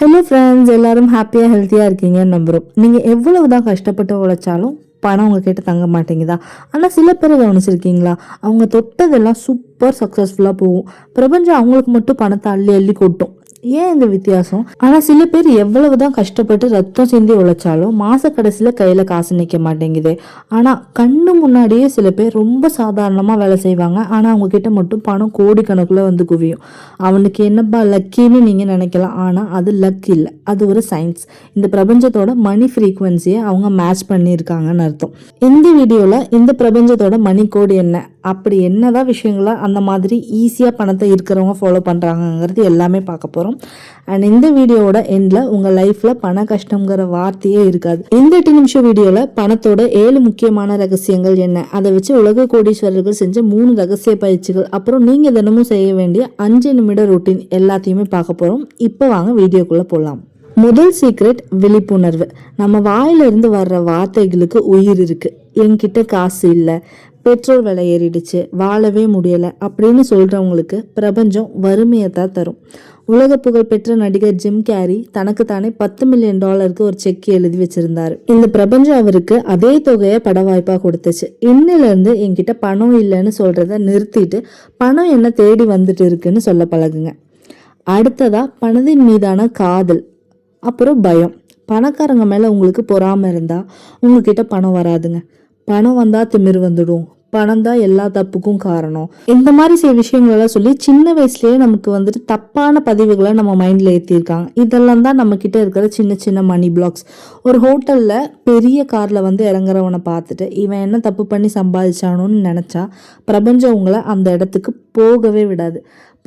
Hello friends, எல்லாரும் ஹாப்பியாக ஹெல்த்தியாக இருக்கீங்கன்னு நம்புகிறோம். நீங்கள் எவ்வளவு தான் கஷ்டப்பட்டு உழைச்சாலும் பணம் உங்ககிட்ட தங்க மாட்டேங்குதா? ஆனால் சில பேர் கவனிச்சிருக்கீங்களா? அவங்க தொட்டதெல்லாம் சூப்பர் சக்ஸஸ்ஃபுல்லாக போகும். பிரபஞ்சம் அவங்களுக்கு மட்டும் பணத்தை அள்ளி அள்ளி கொட்டும். ஏன் இந்த வித்தியாசம்? ஆனால் சில பேர் எவ்வளவுதான் கஷ்டப்பட்டு ரத்தம் சிந்தி உழைச்சாலும் மாச கடைசியில் கையில் காசு நிற்க மாட்டேங்குது. ஆனால் கண்ணு முன்னாடியே சில பேர் ரொம்ப சாதாரணமாக வேலை செய்வாங்க. ஆனால் அவங்க கிட்ட மட்டும் பணம் கோடிக்கணக்கில் வந்து குவியும். அவனுக்கு என்னப்பா லக்கின்னு நீங்கள் நினைக்கலாம். ஆனால் அது லக் இல்லை, அது ஒரு சயின்ஸ். இந்த பிரபஞ்சத்தோட மணி ஃப்ரீக்குவன்சியை அவங்க மேட்ச் பண்ணியிருக்காங்கன்னு அர்த்தம். இந்த வீடியோவில் இந்த பிரபஞ்சத்தோட மணி கோடு என்ன, அப்படி என்னதான் விஷயங்கள அந்த மாதிரி ஈஸியாக பணத்தை இருக்கிறவங்க ஃபாலோ பண்ணுறாங்கங்கிறது எல்லாமே பார்க்க போகிறோம். அண்ட் இந்த வீடியோவோட எண்டில் உங்கள் லைஃப்பில் பண கஷ்டங்கிற வார்த்தையே இருக்காது. இந்த 8 நிமிஷம் வீடியோவில் பணத்தோட 7 முக்கியமான ரகசியங்கள் என்ன, அதை வச்சு உலக கோடீஸ்வரர்கள் செஞ்ச 3 ரகசிய பயிற்சிகள், அப்புறம் நீங்கள் தினமும் செய்ய வேண்டிய 5 நிமிட ரொட்டீன் எல்லாத்தையுமே பார்க்க போகிறோம். இப்போ வாங்க வீடியோக்குள்ளே போகலாம். முதல் சீக்ரெட் விழிப்புணர்வு. நம்ம வாயிலிருந்து வர்ற வார்த்தைகளுக்கு உயிர் இருக்கு. என்கிட்ட காசு இல்லை, பெட்ரோல் விலை ஏறிடுச்சு, வாழவே முடியலை அப்படின்னு சொல்கிறவங்களுக்கு பிரபஞ்சம் வறுமையை தான் தரும். உலக புகழ்பெற்ற நடிகர் ஜிம் கேரி தனக்கு தானே $10 மில்லியன் ஒரு செக் எழுதி வச்சிருந்தாரு. இந்த பிரபஞ்சம் அவருக்கு அதே தொகையை பட வாய்ப்பா கொடுத்துச்சு. இன்னிலிருந்து என்கிட்ட பணம் இல்லைன்னு சொல்றத நிறுத்திட்டு பணம் என்ன தேடி வந்துட்டு இருக்குன்னு சொல்ல பழகுங்க. அடுத்ததா பணத்தின் மீதான காதல், அப்புறம் பயம். பணக்காரங்க மேல உங்களுக்கு பொறாம இருந்தா உங்ககிட்ட பணம் வராதுங்க. பணம் வந்தா திமிர் வந்துடும், பணம் தான் எல்லா தப்புக்கும் காரணம், இந்த மாதிரி சில விஷயங்களெல்லாம் சொல்லி சின்ன வயசுலயே நமக்கு வந்துட்டு தப்பான பதிவுகளை நம்ம மைண்ட்ல ஏற்றிருக்காங்க. இதெல்லாம் தான் நம்ம கிட்ட இருக்கிற சின்ன சின்ன மணி பிளாக்ஸ். ஒரு ஹோட்டல்ல பெரிய கார்ல வந்து இறங்குறவனை பார்த்துட்டு இவன் என்ன தப்பு பண்ணி சம்பாதிச்சானோன்னு நினைச்சா பிரபஞ்சம் உங்களை அந்த இடத்துக்கு போகவே விடாது.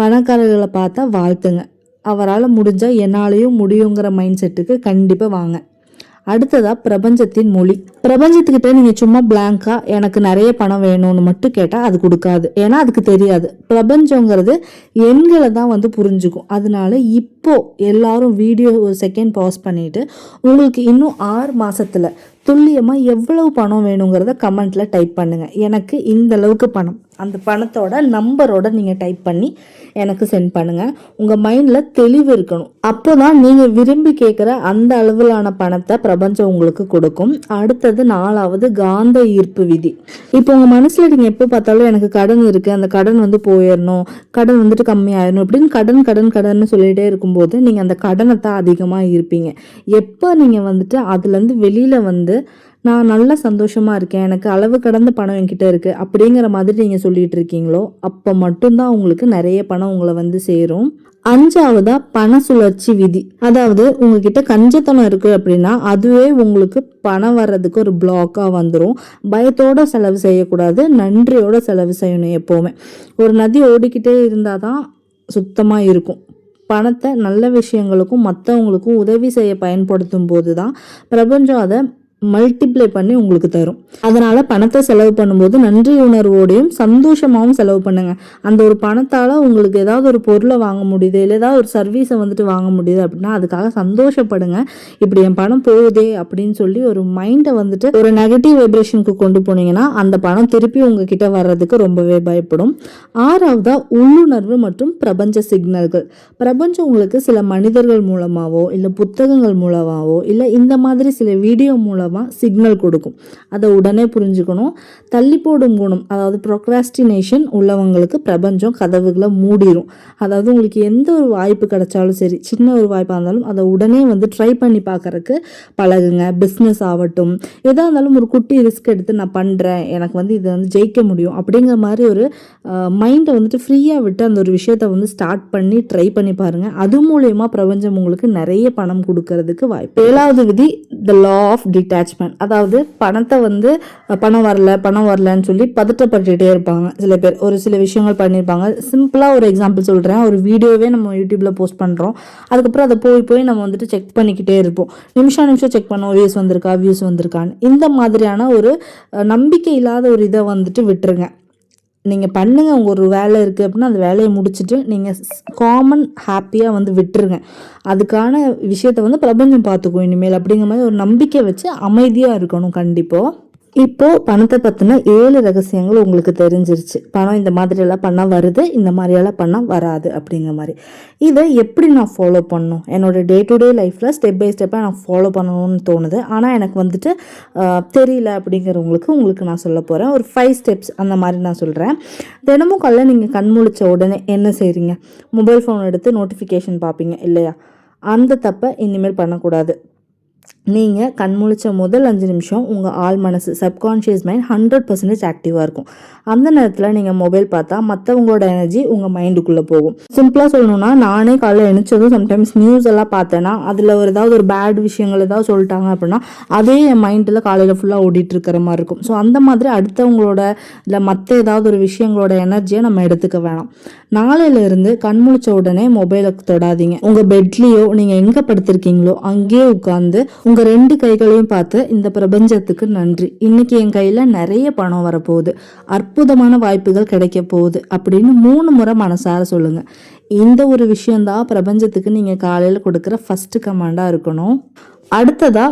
பணக்காரர்களை பார்த்தா வாழ்த்துங்க, அவரால் முடிஞ்சா என்னாலையும் முடியுங்கிற மைண்ட் செட்டுக்கு கண்டிப்பா வாங்க. அடுத்ததா பிரபஞ்சத்தின் மொழி. பிரபஞ்சத்துக்கிட்ட நீங்க சும்மா பிளாங்கா எனக்கு நிறைய பணம் வேணும்னு மட்டும் கேட்டா அது கொடுக்காது. ஏன்னா அதுக்கு தெரியாது. பிரபஞ்சங்கிறது எண்களை தான் வந்து புரிஞ்சுக்கும். அதனால இப்போ எல்லாரும் வீடியோ ஒரு செகண்ட் பாஸ் பண்ணிட்டு உங்களுக்கு இன்னும் 6 மாசத்துல துல்லியமா எவ்வளவு பணம் வேணுங்கிறத கமெண்ட்ல டைப் பண்ணுங்க. எனக்கு இந்த அளவுக்கு பணம், அந்த பணத்தோட நம்பரோட நீங்க டைப் பண்ணி எனக்கு சென்ட் பண்ணுங்க. உங்க மைண்ட்ல தெளிவு இருக்கணும். அப்போதான் நீங்க விரும்பி கேட்குற அந்த அளவிலான பணத்தை பிரபஞ்சம் உங்களுக்கு கொடுக்கும். அடுத்தது 4வது காந்த ஈர்ப்பு விதி. இப்போ உங்க மனசுல நீங்க எப்போ பார்த்தாலும் எனக்கு கடன் இருக்கு, அந்த கடன் வந்து போயிடணும், கடன் வந்துட்டு கம்மியாயிடணும் அப்படின்னு கடன் கடன் கடன் சொல்லிட்டே இருக்கும்போது நீங்க அந்த கடனை தான் அதிகமா இருப்பீங்க. எப்போ நீங்க வந்துட்டு அதுல இருந்து வெளியில வந்து நான் நல்லா சந்தோஷமா இருக்கேன், எனக்கு அளவு கடந்த பணம் என்கிட்ட இருக்கு அப்படிங்கிற மாதிரி நீங்க சொல்லிட்டு இருக்கீங்களோ அப்போ மட்டும்தான் உங்களுக்கு நிறைய பணம் உங்களை வந்து சேரும். 5வதா பண சுழற்சி விதி. அதாவது உங்ககிட்ட கஞ்சத்தனம் இருக்கு அப்படின்னா அதுவே உங்களுக்கு பணம் வர்றதுக்கு ஒரு பிளாக்கா வந்துடும். பயத்தோட செலவு செய்யக்கூடாது, நன்றியோட செலவு செய்யணும். எப்பவுமே ஒரு நதி ஓடிக்கிட்டே இருந்தாதான் சுத்தமா இருக்கும். பணத்தை நல்ல விஷயங்களுக்கும் மற்றவங்களுக்கும் உதவி செய்ய பயன்படுத்தும் போது தான் பிரபஞ்சம் அதை மல்டிப்ளை பண்ணி உங்களுக்கு தரும். அதனால பணத்தை செலவு பண்ணும்போது நன்றி உணர்வோடையும் சந்தோஷமாகவும் செலவு பண்ணுங்க. அந்த ஒரு பணத்தால உங்களுக்கு ஏதாவது ஒரு பொருளை வாங்க முடியுது, இல்லை ஏதாவது ஒரு சர்வீஸை வந்துட்டு வாங்க முடியுது அப்படின்னா அதுக்காக சந்தோஷப்படுங்க. இப்படி என் பணம் போகுதே அப்படின்னு சொல்லி ஒரு மைண்டை வந்துட்டு ஒரு நெகட்டிவ் வைப்ரேஷனுக்கு கொண்டு போனீங்கன்னா அந்த பணம் திருப்பி உங்ககிட்ட வர்றதுக்கு ரொம்பவே பயப்படும். 6வதா உள்ளுணர்வு மற்றும் பிரபஞ்ச சிக்னல்கள். பிரபஞ்சம் உங்களுக்கு சில மனிதர்கள் மூலமாவோ இல்லை புத்தகங்கள் மூலமாவோ இல்லை இந்த மாதிரி சில வீடியோ மூலமா சிக்னல் கொடுக்கும். அதை உடனே புரிஞ்சுக்கணும். தள்ளி போடும் குணம், அதாவது ப்ரோக்ராஸ்டினேஷன் உள்ளவங்களுக்கு பிரபஞ்சம் கதவுகளை மூடிடும். அதாவது உங்களுக்கு எந்த ஒரு வாய்ப்பு கிடைச்சாலும் சரி, சின்ன ஒரு வாய்ப்பாக இருந்தாலும் அதை உடனே வந்து ட்ரை பண்ணி பார்க்கறதுக்கு பழகுங்க. பிஸ்னஸ் ஆகட்டும், எதாக இருந்தாலும் ஒரு குட்டி ரிஸ்க் எடுத்து நான் பண்ணுறேன், எனக்கு வந்து இதை வந்து ஜெயிக்க முடியும் அப்படிங்கிற மாதிரி ஒரு மைண்டை வந்துட்டு ஃப்ரீயாக விட்டு அந்த ஒரு விஷயத்தை வந்து ஸ்டார்ட் பண்ணி ட்ரை பண்ணி பாருங்கள். அது மூலயமா பிரபஞ்சம் உங்களுக்கு நிறைய பணம் கொடுக்கறதுக்கு வாய்ப்பு. 7வது விதி த லா ஆஃப் டிட்டாச்மெண்ட். அதாவது பணத்தை வந்து பணம் வரலன்னு சொல்லி பதட்டப்பட்டுட்டே இருப்பாங்க சில பேர். ஒரு சில விஷயங்கள் பண்ணியிருப்பாங்க. சிம்பிளாக ஒரு எக்ஸாம்பிள் சொல்கிறேன். ஒரு வீடியோவே நம்ம யூடியூப்ல போஸ்ட் பண்ணுறோம், அதுக்கப்புறம் அதை போய் நம்ம வந்துட்டு செக் பண்ணிக்கிட்டே இருப்போம். நிமிஷம் செக் பண்ணுவோம், வியூஸ் வந்திருக்கான்னு. இந்த மாதிரியான ஒரு நம்பிக்கை இல்லாத ஒரு இதை வந்துட்டு விட்டுருங்க. நீங்கள் பண்ணுங்கள். உங்கள் ஒரு வேலை இருக்குது அப்படின்னா அந்த வேலையை முடிச்சுட்டு நீங்கள் காமன் ஹாப்பியாக வந்து விட்டுருங்க. அதுக்கான விஷயத்த வந்து பிரபஞ்சம் பார்த்துக்கும் இனிமேல் அப்படிங்கிற மாதிரி ஒரு நம்பிக்கை வச்சு அமைதியாக இருக்கணும். கண்டிப்பாக இப்போது பணத்தை பற்றின 7 ரகசியங்கள் உங்களுக்கு தெரிஞ்சிருச்சு. பணம் இந்த மாதிரியெல்லாம் பண்ணால் வருது, இந்த மாதிரியெல்லாம் பண்ணால் வராது அப்படிங்கிற மாதிரி. இதை எப்படி நான் ஃபாலோ பண்ணணும், என்னோடய டே டு டே லைஃப்பில் ஸ்டெப் பை ஸ்டெப்பாக நான் ஃபாலோ பண்ணணும்னு தோணுது. ஆனால் எனக்கு வந்துட்டு தெரியல உங்களுக்கு நான் சொல்ல போகிறேன். ஒரு 5 ஸ்டெப்ஸ் அந்த மாதிரி நான் சொல்கிறேன். தினமும் காலைல நீங்கள் கண் முழிச்ச உடனே என்ன செய்கிறீங்க? மொபைல் ஃபோன் எடுத்து நோட்டிஃபிகேஷன் பார்ப்பீங்க இல்லையா? அந்த தப்பை இனிமேல் பண்ணக்கூடாது. நீங்கள் கண் முழிச்ச முதல் 5 நிமிஷம் உங்கள் ஆள் மனசு சப்கான்ஷியஸ் மைண்ட் 100% ஆக்டிவாக இருக்கும். அந்த நேரத்தில் நீங்கள் மொபைல் பார்த்தா மற்றவங்களோட எனர்ஜி உங்கள் மைண்டுக்குள்ளே போகும். சிம்பிளாக சொல்லணும்னா, நானே காலையில் எழுந்திரிச்சதும் சம்டைம்ஸ் நியூஸ் எல்லாம் பார்த்தேன்னா அதில் ஏதாவது ஒரு பேட் விஷயங்கள் ஏதாவது சொல்லிட்டாங்க அப்படின்னா அதே என் மைண்டில் காலையில் ஃபுல்லாக ஓடிட்டு இருக்கிற மாதிரி இருக்கும். ஸோ அந்த மாதிரி அடுத்தவங்களோட இல்லை மற்ற ஏதாவது ஒரு விஷயங்களோட எனர்ஜியை நம்ம எடுத்துக்க வேணாம். நாளையிலேருந்து கண் முழிச்ச உடனே மொபைலை தொடாதீங்க. உங்கள் பெட்லேயோ நீங்கள் எங்கே படுத்திருக்கீங்களோ அங்கேயே உட்காந்து உங்கள் 2 கைகளையும் பார்த்து இந்த பிரபஞ்சத்துக்கு நன்றி, இன்னைக்கு என் கையில் நிறைய பணம் வரப்போகுது, அற்புதமான வாய்ப்புகள் கிடைக்க போகுது அப்படின்னு 3 முறை மனசார சொல்லுங்கள். இந்த ஒரு விஷயந்தான் பிரபஞ்சத்துக்கு நீங்கள் காலையில் கொடுக்குற ஃபஸ்ட்டு கமாண்டாக இருக்கணும். அடுத்ததாக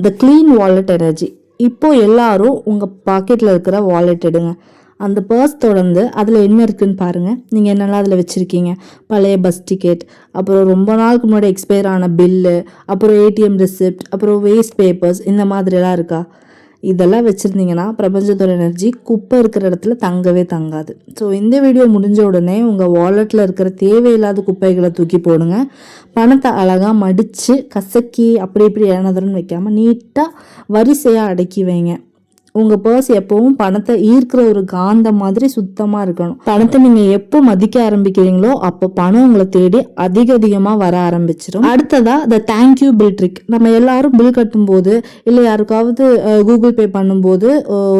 த க்ளீன் வாலெட் எனர்ஜி. இப்போது எல்லாரும் உங்கள் பாக்கெட்டில் இருக்கிற வாலெட் எடுங்க. அந்த பர்ஸ் தொடர்ந்து அதில் என்ன இருக்குதுன்னு பாருங்கள். நீங்கள் என்னெல்லாம் அதில் வச்சுருக்கீங்க? பழைய பஸ் டிக்கெட், அப்புறம் ரொம்ப நாளுக்கு முன்னாடி எக்ஸ்பயர் ஆன பில்லு, அப்புறம் ஏடிஎம் ரிசிப்ட், அப்புறம் வேஸ்ட் பேப்பர்ஸ், இந்த மாதிரிலாம் இருக்கா? இதெல்லாம் வச்சுருந்தீங்கன்னா பிரபஞ்சத்தோட எனர்ஜி குப்பை இருக்கிற இடத்துல தங்கவே தங்காது. ஸோ இந்த வீடியோ முடிஞ்ச உடனே உங்கள் வாலெட்டில் இருக்கிற தேவையில்லாத குப்பைகளை தூக்கி போடுங்க. பணத்தை அழகாக மடித்து கசக்கி அப்படி இப்படி ஏனதுன்னு வைக்காமல் நீட்டாக வரிசையாக அடக்கி வைங்க. உங்கள் பர்ஸ் எப்பவும் பணத்தை ஈர்க்கிற ஒரு காந்தம் மாதிரி சுத்தமாக இருக்கணும். பணத்தை நீங்கள் எப்போ மதிக்க ஆரம்பிக்கிறீங்களோ அப்போ பணம் உங்களை தேடி அதிகமாக வர ஆரம்பிச்சிடும். அடுத்ததாக த தேங்க்யூ பில் ட்ரிக். நம்ம எல்லாரும் பில் கட்டும்போது இல்லை யாருக்காவது கூகுள் பே பண்ணும்போது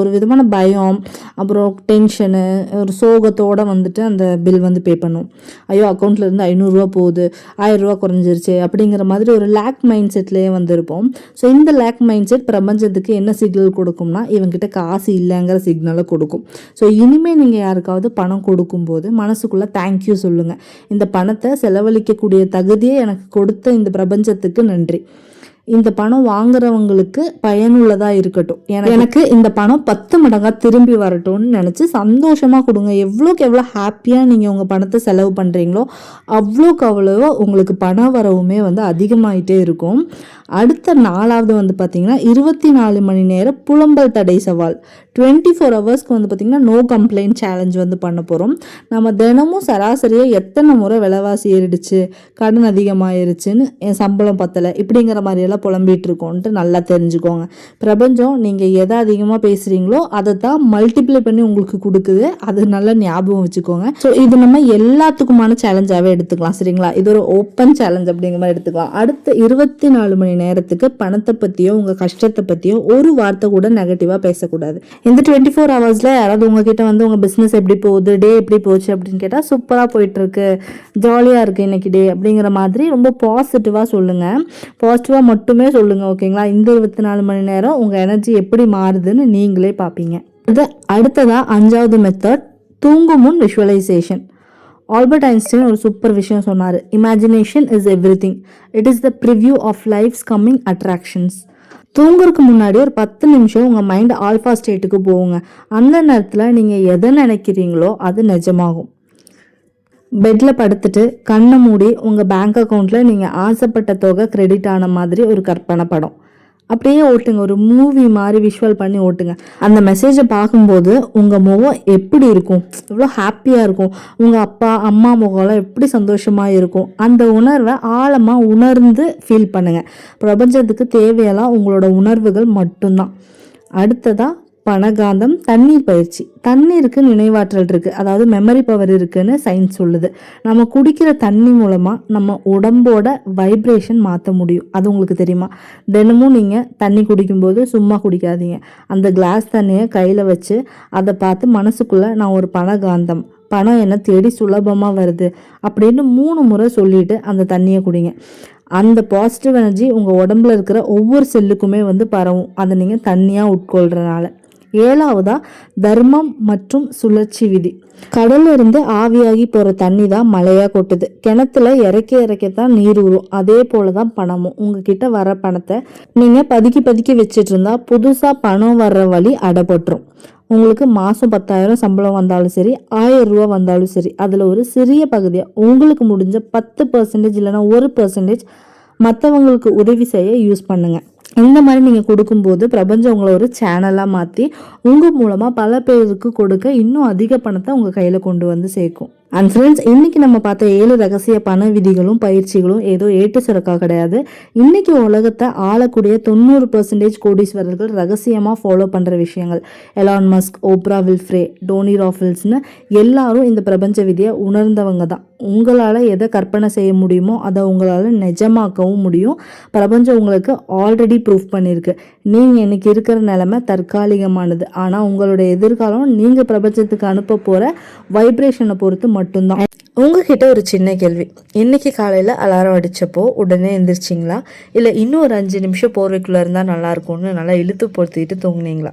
ஒரு விதமான பயம், அப்புறம் டென்ஷனு, ஒரு சோகத்தோடு வந்துட்டு அந்த பில் வந்து பே பண்ணுவோம். ஐயோ அக்கௌண்ட்லேருந்து 500 ரூபா போகுது, 1000 ரூபா குறைஞ்சிருச்சு அப்படிங்கிற மாதிரி ஒரு லேக் மைண்ட் செட்லேயே வந்திருப்போம். ஸோ இந்த லேக் மைண்ட் செட் பிரபஞ்சத்துக்கு என்ன சிக்னல் கொடுக்கும்னா, இவங்கிட்ட காசு இல்லைங்கிற சிக்னலை கொடுக்கும். ஸோ இனிமேல் நீங்கள் யாருக்காவது பணம் கொடுக்கும்போது மனசுக்குள்ளே தேங்க்யூ சொல்லுங்கள். இந்த பணத்தை செலவழிக்கக்கூடிய தகுதியை எனக்கு கொடுத்த இந்த பிரபஞ்சத்துக்கு நன்றி. இந்த பணம் வாங்குறவங்களுக்கு பயனுள்ளதாக இருக்கட்டும், எனக்கு இந்த பணம் 10 மடங்காக திரும்பி வரட்டும்னு நினச்சி சந்தோஷமாக கொடுங்க. எவ்வளோக்கு எவ்வளோ ஹாப்பியாக நீங்கள் உங்கள் பணத்தை செலவு பண்ணுறீங்களோ அவ்வளோக்கு அவ்வளோ உங்களுக்கு பண வரவுமே வந்து அதிகமாகிட்டே இருக்கும். அடுத்த 4வது வந்து பார்த்திங்கன்னா 24 மணி நேரம் புலம்பல் தடை சவால். 24 ஹவர்ஸ்க்கு வந்து பார்த்திங்கன்னா நோ கம்ப்ளைண்ட் சேலஞ்ச் வந்து பண்ண போகிறோம். நம்ம தினமும் சராசரியாக எத்தனை முறை விலைவாசி ஏறிடுச்சு, கடன் அதிகமாகிருச்சுன்னு, என் சம்பளம் பத்தலை, இப்படிங்கிற மாதிரியெல்லாம் புலம்பிகிட்டு இருக்கோன்ட்டு நல்லா தெரிஞ்சுக்கோங்க. பிரபஞ்சம் நீங்கள் எதை அதிகமாக பேசுகிறீங்களோ அதை தான் மல்டிப்ளை பண்ணி உங்களுக்கு கொடுக்குது. அது நல்லா ஞாபகம் வச்சுக்கோங்க. ஸோ இது நம்ம எல்லாத்துக்குமான சேலஞ்சாகவே எடுத்துக்கலாம், சரிங்களா? இது ஒரு ஓப்பன் சேலஞ்ச் அப்படிங்கிற மாதிரி எடுத்துக்கலாம். அடுத்த 24 மணி நேரத்துக்கு பணத்தை பற்றியோ உங்கள் கஷ்டத்தை பற்றியோ ஒரு வார்த்தை கூட நெகட்டிவாக பேசக்கூடாது. இந்த 24 ஹவர்ஸில் யாராவது உங்ககிட்ட வந்து உங்கள் பிஸ்னஸ் எப்படி போகுது, டே எப்படி போச்சு அப்படின்னு கேட்டால் சூப்பராக போயிட்டுருக்கு, ஜாலியாக இருக்குது இன்றைக்கி டே அப்படிங்கிற மாதிரி ரொம்ப பாசிட்டிவாக சொல்லுங்கள். பாசிட்டிவாக மட்டுமே சொல்லுங்கள், ஓகேங்களா? இந்த 24 மணி நேரம் உங்கள் எனர்ஜி எப்படி மாறுதுன்னு நீங்களே பார்ப்பீங்க. அடுத்ததாக 5வது மெத்தட், தூங்கும் முன் விஷுவலைசேஷன். ஆல்பர்ட் ஐன்ஸ்டைன் ஒரு சூப்பர் விஷயம் சொன்னார். Imagination is everything, it is the preview of life's coming attractions. தூங்குறதுக்கு முன்னாடி ஒரு 10 நிமிஷம் உங்கள் மைண்ட் ஆல்ஃபா ஸ்டேட்டுக்கு போகுங்க. அந்த நேரத்தில் நீங்கள் எதை நினைக்கிறீங்களோ அது நிஜமாகும். பெட்டில் படுத்துட்டு கண்ணை மூடி உங்கள் பேங்க் அக்கௌண்ட்டில் நீங்கள் ஆசைப்பட்ட தொகை கிரெடிட் ஆன மாதிரி ஒரு கற்பனை படம் அப்படியே ஓட்டுங்க. ஒரு மூவி மாதிரி விஷுவல் பண்ணி ஓட்டுங்க. அந்த மெசேஜை பார்க்கும்போது உங்கள் முகம் எப்படி இருக்கும், எவ்வளோ ஹாப்பியாக இருக்கும், உங்கள் அப்பா அம்மா முகம்லாம் எப்படி சந்தோஷமாக இருக்கும், அந்த உணர்வை ஆழமாக உணர்ந்து ஃபீல் பண்ணுங்கள். பிரபஞ்சத்துக்கு தேவையெல்லாம் உங்களோட உணர்வுகள் மட்டும்தான். அடுத்ததாக பணகாந்தம், தண்ணீர் பயிற்சி. தண்ணீருக்கு நினைவாற்றல் இருக்குது, அதாவது மெமரி பவர் இருக்குன்னு சயின்ஸ் சொல்லுது. நம்ம குடிக்கிற தண்ணி மூலமாக நம்ம உடம்போட வைப்ரேஷன் மாற்ற முடியும். அது உங்களுக்கு தெரியுமா? தினமும் நீங்கள் தண்ணி குடிக்கும்போது சும்மா குடிக்காதீங்க. அந்த கிளாஸ் தண்ணியை கையில் வச்சு அதை பார்த்து மனசுக்குள்ளே நான் ஒரு பணகாந்தம், பணம் என்ன தேடி சுலபமாக வருது அப்படின்னு 3 முறை சொல்லிவிட்டு அந்த தண்ணியை குடிங்க. அந்த பாசிட்டிவ் எனர்ஜி உங்கள் உடம்புல இருக்கிற ஒவ்வொரு செல்லுக்குமே வந்து பரவும், அதை நீங்கள் தண்ணியாக உட்கொள்கிறனால. 7வதா தர்மம் மற்றும் சுழற்சி விதி. கடல்ல இருந்து ஆவியாகி போற தண்ணி தான் மழையா கொட்டுது. கிணத்துல இறக்கத்தான் நீர் ஊறும். அதே போலதான் பணமும். உங்ககிட்ட வர பணத்தை நீங்க பதுக்கி வச்சிட்டு இருந்தா புதுசா பணம் வர்ற வழி அடைபட்டுரும். உங்களுக்கு மாதம் 10,000 சம்பளம் வந்தாலும் சரி, 1000 ரூபா வந்தாலும் சரி, அதில் ஒரு சிறிய பகுதியாக உங்களுக்கு முடிஞ்ச 10% இல்லைன்னா 1% மற்றவங்களுக்கு உதவி செய்ய யூஸ் பண்ணுங்கள். இந்த மாதிரி நீங்கள் கொடுக்கும்போது பிரபஞ்சம் உங்களை ஒரு சேனலாக மாற்றி உங்கள் மூலமாக பல பேருக்கு கொடுக்க இன்னும் அதிக பணத்தை உங்கள் கையில் கொண்டு வந்து சேர்க்கும். அண்ட் ஃப்ரெண்ட்ஸ், இன்னைக்கு நம்ம பார்த்த 7 ரகசிய பண விதிகளும் பயிற்சிகளும் ஏதோ ஏட்டு சுரக்கா கிடையாது. இன்னைக்கு உலகத்தை ஆளக்கூடிய 90% கோடீஸ்வரர்கள் ரகசியமாக ஃபாலோ பண்ணுற விஷயங்கள். எலான் மஸ்க், ஓப்ரா வில்ஃப்ரே, டோனி ராஃபில்ஸ்னு எல்லாரும் இந்த பிரபஞ்ச விதியை உணர்ந்தவங்க தான். உங்களால் எதை கற்பனை செய்ய முடியுமோ அதை உங்களால் நிஜமாக்கவும் முடியும். பிரபஞ்சம் உங்களுக்கு ஆல்ரெடி ப்ரூஃப் பண்ணியிருக்கு. நீங்கள் இன்னைக்கு இருக்கிற நிலைமை தற்காலிகமானது. ஆனால் உங்களுடைய எதிர்காலம் நீங்கள் பிரபஞ்சத்துக்கு அனுப்ப போகிற வைப்ரேஷனை பொறுத்து மட்டும்தான். உங்ககிட்ட ஒரு சின்ன கேள்வி. இன்னைக்கு காலையில் அலாரம் அடித்தப்போ உடனே எந்திரிச்சிங்களா, இல்லை இன்னும் ஒரு 5 நிமிஷம் போர்வைக்குள்ளே இருந்தால் நல்லாயிருக்கும்னு நல்லா இழுத்து பொறுத்துக்கிட்டு தூங்குனீங்களா?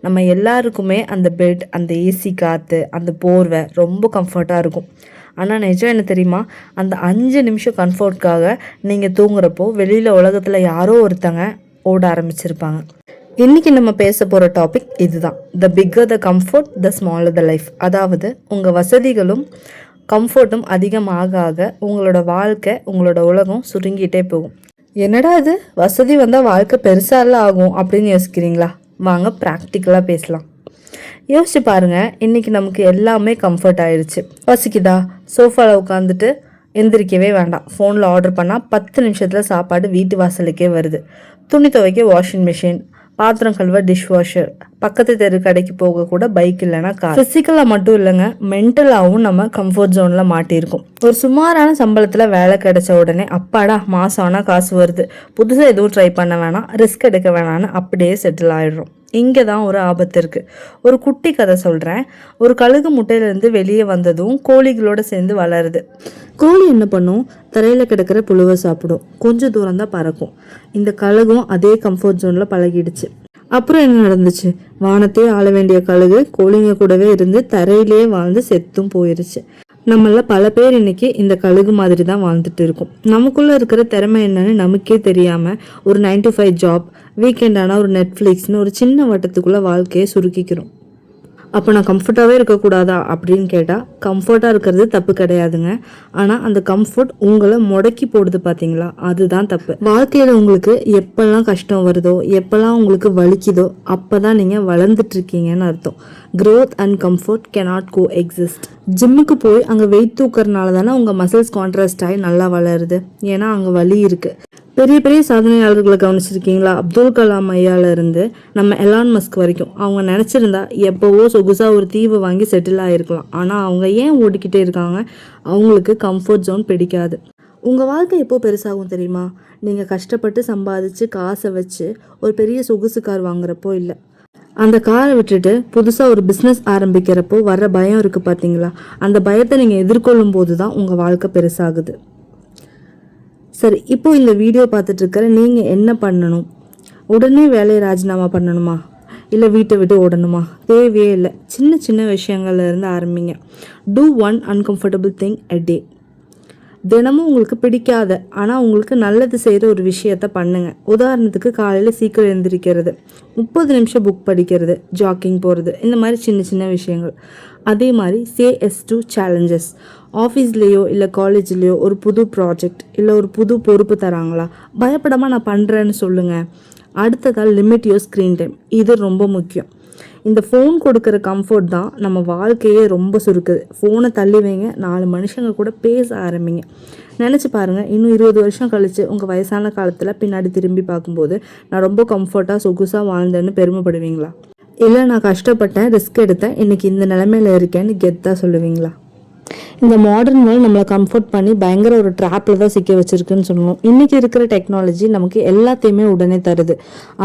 நம்ம எல்லாருக்குமே அந்த பெட், அந்த ஏசி காற்று, அந்த போர்வை ரொம்ப கம்ஃபர்ட்டாக இருக்கும். ஆனால் நிஜம் என்ன தெரியுமா, அந்த 5 நிமிஷம் கம்ஃபர்ட்காக நீங்கள் தூங்குறப்போ வெளியில் உலகத்தில் யாரோ ஒருத்தங்க ஓட ஆரம்பிச்சிருப்பாங்க. இன்றைக்கி நம்ம பேச போகிற டாபிக் இதுதான். The bigger the comfort, the smaller the life. அதாவது உங்கள் வசதிகளும் கம்ஃபர்ட்டும் அதிகமாக உங்களோட வாழ்க்கை, உங்களோட உலகம் சுருங்கிட்டே போகும். என்னடா இது, வசதி வந்தால் வாழ்க்கை பெருசாலாம் ஆகும் அப்படின்னு யோசிக்கிறீங்களா? வாங்க ப்ராக்டிக்கலாக பேசலாம். யோசிச்சு பாருங்கள், இன்றைக்கி நமக்கு எல்லாமே கம்ஃபர்ட் ஆயிடுச்சு. பசிக்குதா, சோஃபாவில் உட்காந்துட்டு எந்திரிக்கவே வேண்டாம். ஃபோனில் ஆர்டர் பண்ணால் 10 நிமிஷத்தில் சாப்பாடு வீட்டு வாசலுக்கே வருது. துணி துவைக்க வாஷிங் மிஷின், பாத்திரம் கழுவ டிஷ் வாஷர், பக்கத்து தெரு கடைக்கு போக கூட பைக் இல்லைன்னா கார். ஃபிசிக்கலாக மட்டும் இல்லைங்க, மென்டலாகவும் நம்ம கம்ஃபர்ட் ஜோனில் மாட்டியிருக்கோம். ஒரு சுமாரான சம்பளத்தில் வேலை கிடைச்ச உடனே அப்பாடா மாதம் ஆனால் காசு வருது, புதுசாக எதுவும் ட்ரை பண்ண வேணாம், ரிஸ்க் எடுக்க வேணான்னு அப்படியே செட்டில் ஆகிடுறோம். இங்கே தான் ஒரு ஆபத்து இருக்குது. ஒரு குட்டி கதை சொல்கிறேன். ஒரு கழுகு முட்டையிலேருந்து வெளியே வந்ததும் கோழிகளோடு சேர்ந்து வளருது. கோழி என்ன பண்ணும், தரையில் கிடக்கிற புழுவை சாப்பிடும். கொஞ்சம் தூரம் தான் பறக்கும். இந்த கழுகும் அதே கம்ஃபர்ட் ஜோனில் பழகிடுச்சு. அப்புறம் என்ன நடந்துச்சு, வானத்தையே ஆள வேண்டிய கழுகு கோழிங்க கூடவே இருந்து தரையிலேயே வாழ்ந்து செத்தும் போயிருச்சு. நம்மள பல பேர் இன்னைக்கு இந்த கழுகு மாதிரி தான் வாழ்ந்துட்டு இருக்கோம். நமக்குள்ளே இருக்கிற திறமை என்னன்னு நமக்கே தெரியாமல் ஒரு 9 to 5 ஜாப், வீக்கெண்ட் ஆனால் ஒரு நெட்ஃப்ளிக்ஸ்னு ஒரு சின்ன வட்டத்துக்குள்ளே வாழ்க்கையை சுருக்கிக்கிறோம். அப்போ நான் கம்ஃபர்ட்டாகவே இருக்கக்கூடாதா அப்படின்னு கேட்டால், கம்ஃபர்ட்டாக இருக்கிறது தப்பு கிடையாதுங்க. ஆனால் அந்த கம்ஃபர்ட் உங்களை முடக்கி போடுது பார்த்தீங்களா, அதுதான் தப்பு. வாழ்க்கையில் உங்களுக்கு எப்போல்லாம் கஷ்டம் வருதோ, எப்போல்லாம் உங்களுக்கு வலிக்குதோ, அப்போ தான் நீங்கள் வளர்ந்துட்டு இருக்கீங்கன்னு அர்த்தம். Growth and comfort cannot coexist. ஜிம்முக்கு போய் அங்கே வெயிட் தூக்கறனால தானே உங்கள் மசில்ஸ் கான்ட்ராஸ்ட் ஆகி நல்லா வளருது. ஏன்னா அங்கே வலி இருக்குது. பெரிய பெரிய சாதனையாளர்களை கவனிச்சிருக்கீங்களா? அப்துல் கலாம் ஐயால இருந்து நம்ம எலான் மஸ்க் வரைக்கும் அவங்க நினச்சிருந்தா எப்போவோ சொகுசாக ஒரு தீவை வாங்கி செட்டில் ஆகிருக்கலாம். ஆனால் அவங்க ஏன் ஓடிக்கிட்டே இருக்காங்க? அவங்களுக்கு கம்ஃபர்ட் ஜோன் பிடிக்காது. உங்கள் வாழ்க்கை எப்போ பெருசாகும் தெரியுமா? நீங்கள் கஷ்டப்பட்டு சம்பாதிச்சு காசை வச்சு ஒரு பெரிய சொகுசு கார் வாங்குறப்போ இல்லை. அந்த காரை விட்டுட்டு புதுசாக ஒரு பிஸ்னஸ் ஆரம்பிக்கிறப்போ வர்ற பயம் இருக்குது பார்த்தீங்களா? அந்த பயத்தை நீங்கள் எதிர்கொள்ளும் போது தான் உங்கள் வாழ்க்கை பெருசாகுது. சரி, இப்போ இந்த வீடியோ பார்த்துட்ருக்கிற நீங்கள் என்ன பண்ணணும்? உடனே வேலையை ராஜினாமா பண்ணணுமா? இல்லை வீட்டை விட்டு ஓடணுமா? தேவையே இல்லை. சின்ன சின்ன விஷயங்கள்ல இருந்து ஆரம்பிங்க. Do one uncomfortable thing a day. தினமும் உங்களுக்கு பிடிக்காத ஆனால் உங்களுக்கு நல்லது செய்கிற ஒரு விஷயத்த பண்ணுங்க. உதாரணத்துக்கு காலையில் சீக்கிரம் எழுந்திரிக்கிறது, 30 நிமிஷம் புக் படிக்கிறது, ஜாக்கிங் போகிறது, இந்த மாதிரி சின்ன சின்ன விஷயங்கள். அதே மாதிரி சே எஸ் டு சேலஞ்சஸ். ஆஃபீஸ்லேயோ இல்லை காலேஜ்லேயோ ஒரு புது ப்ராஜெக்ட் இல்லை ஒரு புது பொறுப்பு தராங்களா, பயப்படாமல் நான் பண்ணுறேன்னு சொல்லுங்கள். அடுத்ததால் லிமிட் யோர் ஸ்க்ரீன் டைம். இது ரொம்ப முக்கியம். இந்த ஃபோன் கொடுக்குற கம்ஃபர்ட் தான் நம்ம வாழ்க்கையே ரொம்ப சுருக்குது. ஃபோனை தள்ளி வைங்க, 4 மனுஷங்க கூட பேச ஆரம்பிங்க. நினச்சி பாருங்கள், இன்னும் 20 வருஷம் கழித்து உங்கள் வயசான காலத்தில் பின்னாடி திரும்பி பார்க்கும்போது நான் ரொம்ப கம்ஃபர்ட்டாக சொகுசாக வாழ்ந்தேன்னு பெருமைப்படுவீங்களா? இல்லை நான் கஷ்டப்பட்டேன், ரிஸ்க் எடுத்தேன், இன்றைக்கி இந்த நிலைமையில் இருக்கேன்னு கெத்தாக சொல்லுவீங்களா? இந்த மாடர்ன் வேர்ல்டு நம்மளை கம்ஃபர்ட் பண்ணி பயங்கர ஒரு ட்ராப்பில் தான் சிக்க வச்சிருக்குன்னு சொல்லணும். இன்றைக்கி இருக்கிற டெக்னாலஜி நமக்கு எல்லாத்தையுமே உடனே தருது.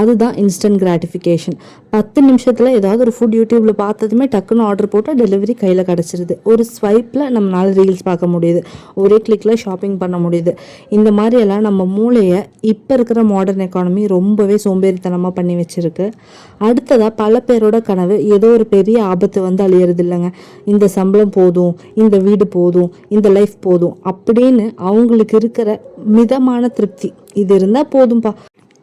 அதுதான் இன்ஸ்டன்ட் கிராட்டிஃபிகேஷன். 10 நிமிஷத்தில் ஏதாவது ஒரு ஃபுட் யூடியூப்பில் பார்த்ததுமே டக்குன்னு ஆர்டர் போட்டால் டெலிவரி கையில் கிடச்சிருது. ஒரு ஸ்வைப்பில் நம்மளால் ரீல்ஸ் பார்க்க முடியுது, ஒரே கிளிக்கில் ஷாப்பிங் பண்ண முடியுது. இந்த மாதிரியெல்லாம் நம்ம மூளையை இப்போ இருக்கிற மாடர்ன் எக்கானமி ரொம்பவே சோம்பேறித்தனமாக பண்ணி வச்சுருக்கு. அடுத்ததாக பல பேரோட கனவு ஏதோ ஒரு பெரிய ஆபத்து வந்து அழியறது இல்லைங்க. இந்த சம்பளம் போதும், இந்த வீடு போதும், இந்த லைஃப் போதும் அப்படின்னு அவங்களுக்கு இருக்கிற மிதமான திருப்தி, இது இருந்தால் போதும்பா.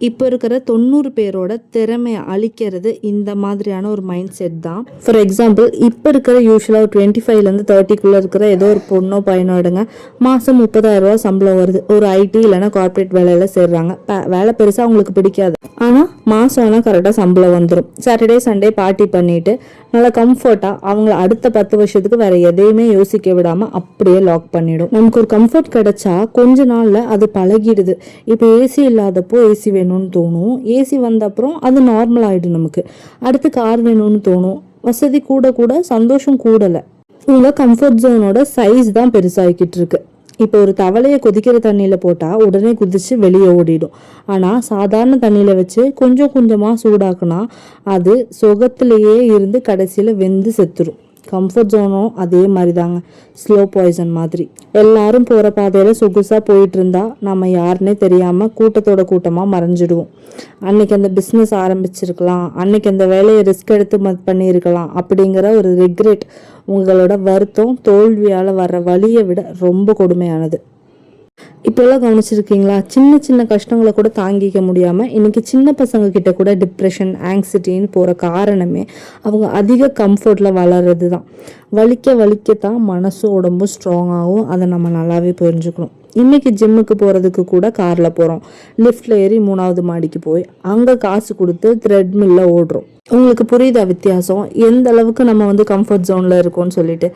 இப்போ இருக்கிற 90 பேரோட திறமையை அழிக்கிறது இந்த மாதிரியான ஒரு மைண்ட் செட் தான். ஃபார் எக்ஸாம்பிள், இப்போ இருக்கிற யூஸ்வலாக ஒரு 25லேருந்து 30க்குள்ளே இருக்கிற ஏதோ ஒரு பொண்ணோ பையனோ எடுங்க, மாதம் 30,000 ரூபா சம்பளம் வருது. ஒரு ஐடி இல்லைன்னா கார்பரேட் வேலையில் சேர்றாங்க. வேலை பெருசாக அவங்களுக்கு பிடிக்காது, ஆனால் மாதம் ஆனால் கரெக்டாக சம்பளம் வந்துடும். சாட்டர்டே சண்டே பார்ட்டி பண்ணிவிட்டு நல்லா கம்ஃபர்ட்டாக அவங்கள அடுத்த 10 வருஷத்துக்கு வேறு எதையுமே யோசிக்க விடாமல் அப்படியே லாக் பண்ணிடும். நமக்கு ஒரு கம்ஃபர்ட் கிடைச்சா கொஞ்ச நாளில் அது பழகிடுது. இப்போ ஏசி இல்லாதப்போ ஏசி வேணும்னு தோணும், ஏசி வந்த அப்புறம் அது நார்மல் ஆகிடும். நமக்கு அடுத்து கார் வேணும்னு தோணும். வசதி கூட கூட சந்தோஷம் கூடலை. உங்கள் கம்ஃபர்ட் ஜோனோட சைஸ் தான் பெருசாகிக்கிட்டு இருக்கு. இப்போ ஒரு தவளையை கொதிக்கிற தண்ணியில் போட்டால் உடனே குதித்து வெளியே ஓடிடும். ஆனால் சாதாரண தண்ணியில் வச்சு கொஞ்சம் கொஞ்சமாக சூடாக்குனா அது சொகத்திலேயே இருந்து கடைசியில் வெந்து செத்துரும். கம்ஃபர்ட் ஜோனும் அதே மாதிரி தாங்க, ஸ்லோ பாய்சன் மாதிரி. எல்லாரும் போகிற பாதையில் சொகுசாக போயிட்டு இருந்தா நம்ம யாருன்னே தெரியாமல் கூட்டத்தோட கூட்டமாக மறைஞ்சிடுவோம். அன்னைக்கு அந்த பிஸ்னஸ் ஆரம்பிச்சிருக்கலாம், அன்னைக்கு அந்த வேலையை ரிஸ்க் எடுத்து பண்ணியிருக்கலாம் அப்படிங்கிற ஒரு ரிக்ரெட், உங்களோட வருத்தம் தோல்வியால் வர்ற வலியை விட ரொம்ப கொடுமையானது. இப்போல்லாம் கவனிச்சிருக்கீங்களா? சின்ன சின்ன கஷ்டங்களை கூட தாங்கிக்க முடியாமல் இன்றைக்கி சின்ன பசங்க கிட்ட கூட டிப்ரெஷன், ஆங்ஸைட்டின்னு போகிற காரணமே அவங்க அதிக கம்ஃபர்ட்டில் வளர்றது தான். வலிக்கத்தான் மனசும் உடம்பும் ஸ்ட்ராங்காகவும், அதை நம்ம நல்லாவே புரிஞ்சுக்கணும். இன்றைக்கி ஜிம்முக்கு போகிறதுக்கு கூட காரில் போகிறோம், லிஃப்டில் ஏறி 3வது மாடிக்கு போய் அங்கே காசு கொடுத்து த்ரெட்மில்லில் ஓடுறோம். உங்களுக்கு புரியுதா வித்தியாசம்? எந்த அளவுக்கு நம்ம வந்து கம்ஃபர்ட் ஜோனில் இருக்கோம்னு சொல்லிட்டு.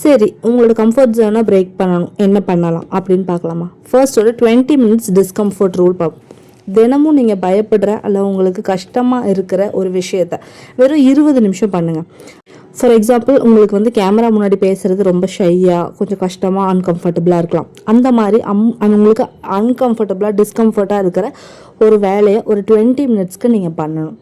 சரி, உங்களோட கம்ஃபர்ட் ஜோனை பிரேக் பண்ணணும், என்ன பண்ணலாம் அப்படின்னு பார்க்கலாமா? ஃபர்ஸ்ட் ஒரு 20 மினிட்ஸ் டிஸ்கம்ஃபர்ட் ரூல் பார்ப்போம். தினமும் நீங்கள் பயப்படுற அல்ல உங்களுக்கு கஷ்டமாக இருக்கிற ஒரு விஷயத்த வெறும் 20 நிமிஷம் பண்ணுங்கள். ஃபார் எக்ஸாம்பிள், உங்களுக்கு வந்து கேமரா முன்னாடி பேசுகிறது ரொம்ப ஷையாக, கொஞ்சம் கஷ்டமாக, அன்கம்ஃபர்டபுளாக இருக்கலாம். அந்த மாதிரி உங்களுக்கு அன்கம்ஃபர்டபுளாக, டிஸ்கம்ஃபர்ட்டாக இருக்கிற ஒரு வேலையை ஒரு 20 மினிட்ஸ்க்கு நீங்கள் பண்ணணும்.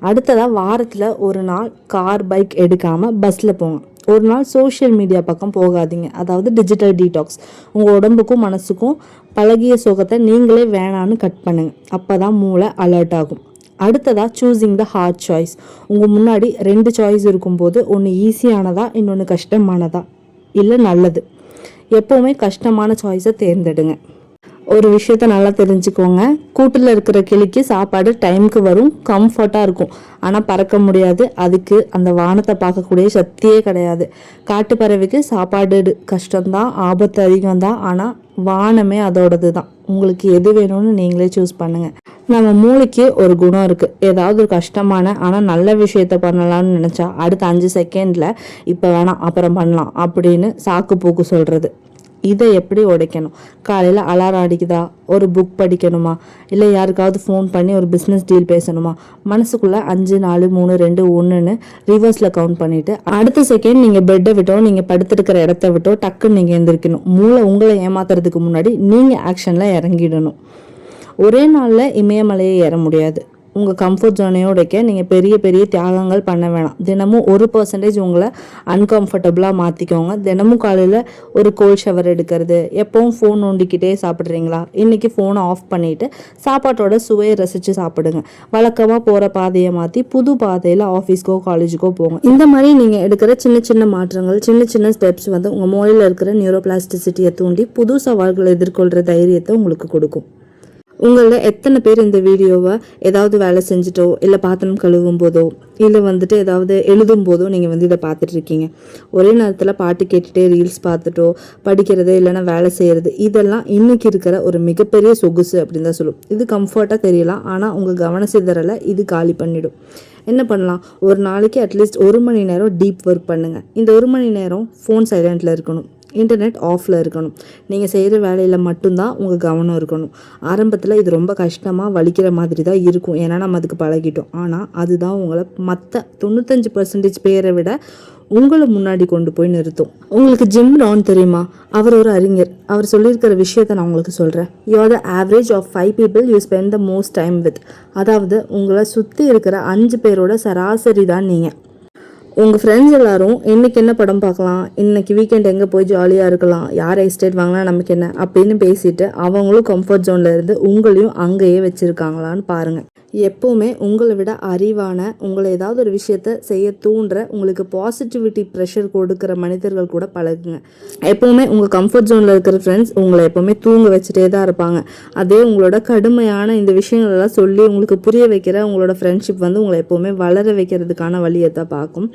அடுத்ததாக வாரத்தில் ஒரு நாள் கார், பைக் எடுக்காமல் பஸ்ஸில் போங்க. ஒரு நாள் சோஷியல் மீடியா பக்கம் போகாதீங்க, அதாவது டிஜிட்டல் டீடாக்ஸ். உங்கள் உடம்புக்கும் மனசுக்கும் பழகிய சுகத்தை நீங்களே வேணான்னு கட் பண்ணுங்கள். அப்போ தான் மூளை அலர்ட் ஆகும். அடுத்ததாக சூஸிங் த ஹார்ட் சாய்ஸ். உங்கள் முன்னாடி 2 சாய்ஸ் இருக்கும்போது ஒன்று ஈஸியானதா, இன்னொன்று கஷ்டமானதா, இல்லை நல்லது. எப்போவுமே கஷ்டமான சாய்ஸை தேர்ந்தெடுங்க. ஒரு விஷயத்த நல்லா தெரிஞ்சுக்கோங்க, கூட்டில் இருக்கிற கிளிக்கு சாப்பாடு டைமுக்கு வரும், கம்ஃபர்ட்டாக இருக்கும், ஆனால் பறக்க முடியாது. அதுக்கு அந்த வானத்தை பார்க்கக்கூடிய சக்தியே கிடையாது. காட்டு பறவைக்கு சாப்பாடு கஷ்டம்தான், ஆபத்து அதிகம்தான், ஆனால் வானமே அதோடது தான். உங்களுக்கு எது வேணும்னு நீங்களே சூஸ் பண்ணுங்கள். நம்ம மூளைக்கு ஒரு குணம் இருக்குது, ஏதாவது ஒரு கஷ்டமான ஆனால் நல்ல விஷயத்த பண்ணலாம்னு நினச்சா அடுத்த 5 செகண்டில் இப்போ வேணாம் அப்புறம் பண்ணலாம் அப்படின்னு சாக்கு போக்கு சொல்கிறது. இதை எப்படி உடைக்கணும்? காலையில் அலாரம் அடிக்குதா, ஒரு புக் படிக்கணுமா, இல்லை யாருக்காவது ஃபோன் பண்ணி ஒரு பிஸ்னஸ் டீல் பேசணுமா, மனசுக்குள்ளே 5 4 3 2 1ன்னு ரிவர்ஸில் கவுண்ட் பண்ணிவிட்டு அடுத்த செகண்ட் நீங்கள் பெட்டை விட்டோ, நீங்கள் படுத்துருக்கிற இடத்த விட்டோ டக்குன்னு நீங்கள் எழுந்திருக்கணும். மூளை உங்களை ஏமாத்துறதுக்கு முன்னாடி நீங்கள் ஆக்ஷனில் இறங்கிடணும். ஒரே நாளில் இமயமலையை ஏற முடியாது. உங்கள் கம்ஃபர்ட் ஜோனையோட உடைக்க நீங்கள் பெரிய பெரிய தியாகங்கள் பண்ண வேணாம். தினமும் 1% உங்களை அன்கம்ஃபர்டபுளாக மாற்றிக்கோங்க. தினமும் காலையில் ஒரு கோல்ட் ஷவர் எடுக்கிறது. எப்போவும் ஃபோன் நோண்டிக்கிட்டே சாப்பிட்றீங்களா? இன்றைக்கி ஃபோனை ஆஃப் பண்ணிவிட்டு சாப்பாட்டோட சுவையை ரசித்து சாப்பிடுங்க. வழக்கமாக போகிற பாதையை மாற்றி புது பாதையில் ஆஃபீஸ்க்கோ காலேஜுக்கோ போங்க. இந்த மாதிரி நீங்கள் எடுக்கிற சின்ன சின்ன மாற்றங்கள், சின்ன சின்ன ஸ்டெப்ஸ் வந்து உங்கள் மூளையில் இருக்கிற நியூரோபிளாஸ்டிசிட்டியை தூண்டி புது சவால்களை எதிர்கொள்கிற தைரியத்தை உங்களுக்கு கொடுக்கும். உங்களில் எத்தனை பேர் இந்த வீடியோவை ஏதாவது வேலை செஞ்சுட்டோ, இல்லை பாத்திரம் கழுவும் போதோ, இல்லை வந்துட்டு ஏதாவது எழுதும் போதோ நீங்கள் வந்து இதை பார்த்துட்ருக்கீங்க? ஒரே நேரத்தில் பாட்டு கேட்டுகிட்டே ரீல்ஸ் பார்த்துட்டோ, படிக்கிறது இல்லைன்னா வேலை செய்கிறது, இதெல்லாம் இன்றைக்கி இருக்கிற ஒரு மிகப்பெரிய சொகுசு அப்படின்னு தான் சொல்லும். இது கம்ஃபர்ட்டாக தெரியலாம், ஆனால் உங்கள் கவன சிதறலை இது காலி பண்ணிடும். என்ன பண்ணலாம்? ஒரு நாளைக்கு அட்லீஸ்ட் 1 மணி நேரம் டீப் ஒர்க் பண்ணுங்கள். இந்த 1 மணி நேரம் ஃபோன் சைலண்டில் இருக்கணும், இன்டர்நெட் ஆஃபில் இருக்கணும். நீங்கள் செய்கிற வேலையில் மட்டும்தான் உங்கள் கவனம் இருக்கணும். ஆரம்பத்தில் இது ரொம்ப கஷ்டமாக வலிக்கிற மாதிரி தான் இருக்கும், ஏன்னா நம்ம அதுக்கு பழகிட்டோம். ஆனால் அதுதான் உங்களை மற்ற 95% பேரை விட உங்களை முன்னாடி கொண்டு போய் நிறுத்தும். உங்களுக்கு ஜிம் ரான் தெரியுமா? அவர் ஒரு அறிஞர். அவர் சொல்லியிருக்கிற விஷயத்த நான் உங்களுக்கு சொல்கிறேன். You are the average of 5 people you spend the most time with. அதாவது உங்களை சுற்றி இருக்கிற 5 பேரோட சராசரி தான் நீங்கள். உங்கள் ஃப்ரெண்ட்ஸ் எல்லாரும் இன்றைக்கி என்ன படம் பார்க்கலாம், இன்றைக்கி வீக்கெண்ட் எங்கே போய் ஜாலியாக இருக்கலாம், யார் எஸ்டேட் வாங்கினா நமக்கு என்ன அப்படின்னு பேசிட்டு அவங்களும் கம்ஃபர்ட் ஜோனில் இருந்து உங்களையும் அங்கேயே வச்சுருக்காங்களான்னு பாருங்கள். எப்போவுமே உங்களை விட அறிவான, உங்களை ஏதாவது ஒரு விஷயத்த செய்ய தூண்டுற, உங்களுக்கு பாசிட்டிவிட்டி ப்ரெஷர் கொடுக்குற மனிதர்கள் கூட பழகுங்க. எப்போவுமே உங்கள் கம்ஃபர்ட் ஜோனில் இருக்கிற ஃப்ரெண்ட்ஸ் உங்களை எப்போவுமே தூங்க வச்சுட்டே தான் இருப்பாங்க. அதே உங்களோட கடுமையான இந்த விஷயங்களெல்லாம் சொல்லி உங்களுக்கு புரிய வைக்கிற உங்களோட ஃப்ரெண்ட்ஷிப் வந்து உங்களை எப்போவுமே வளர வைக்கிறதுக்கான வழியை தான் பார்க்கும்.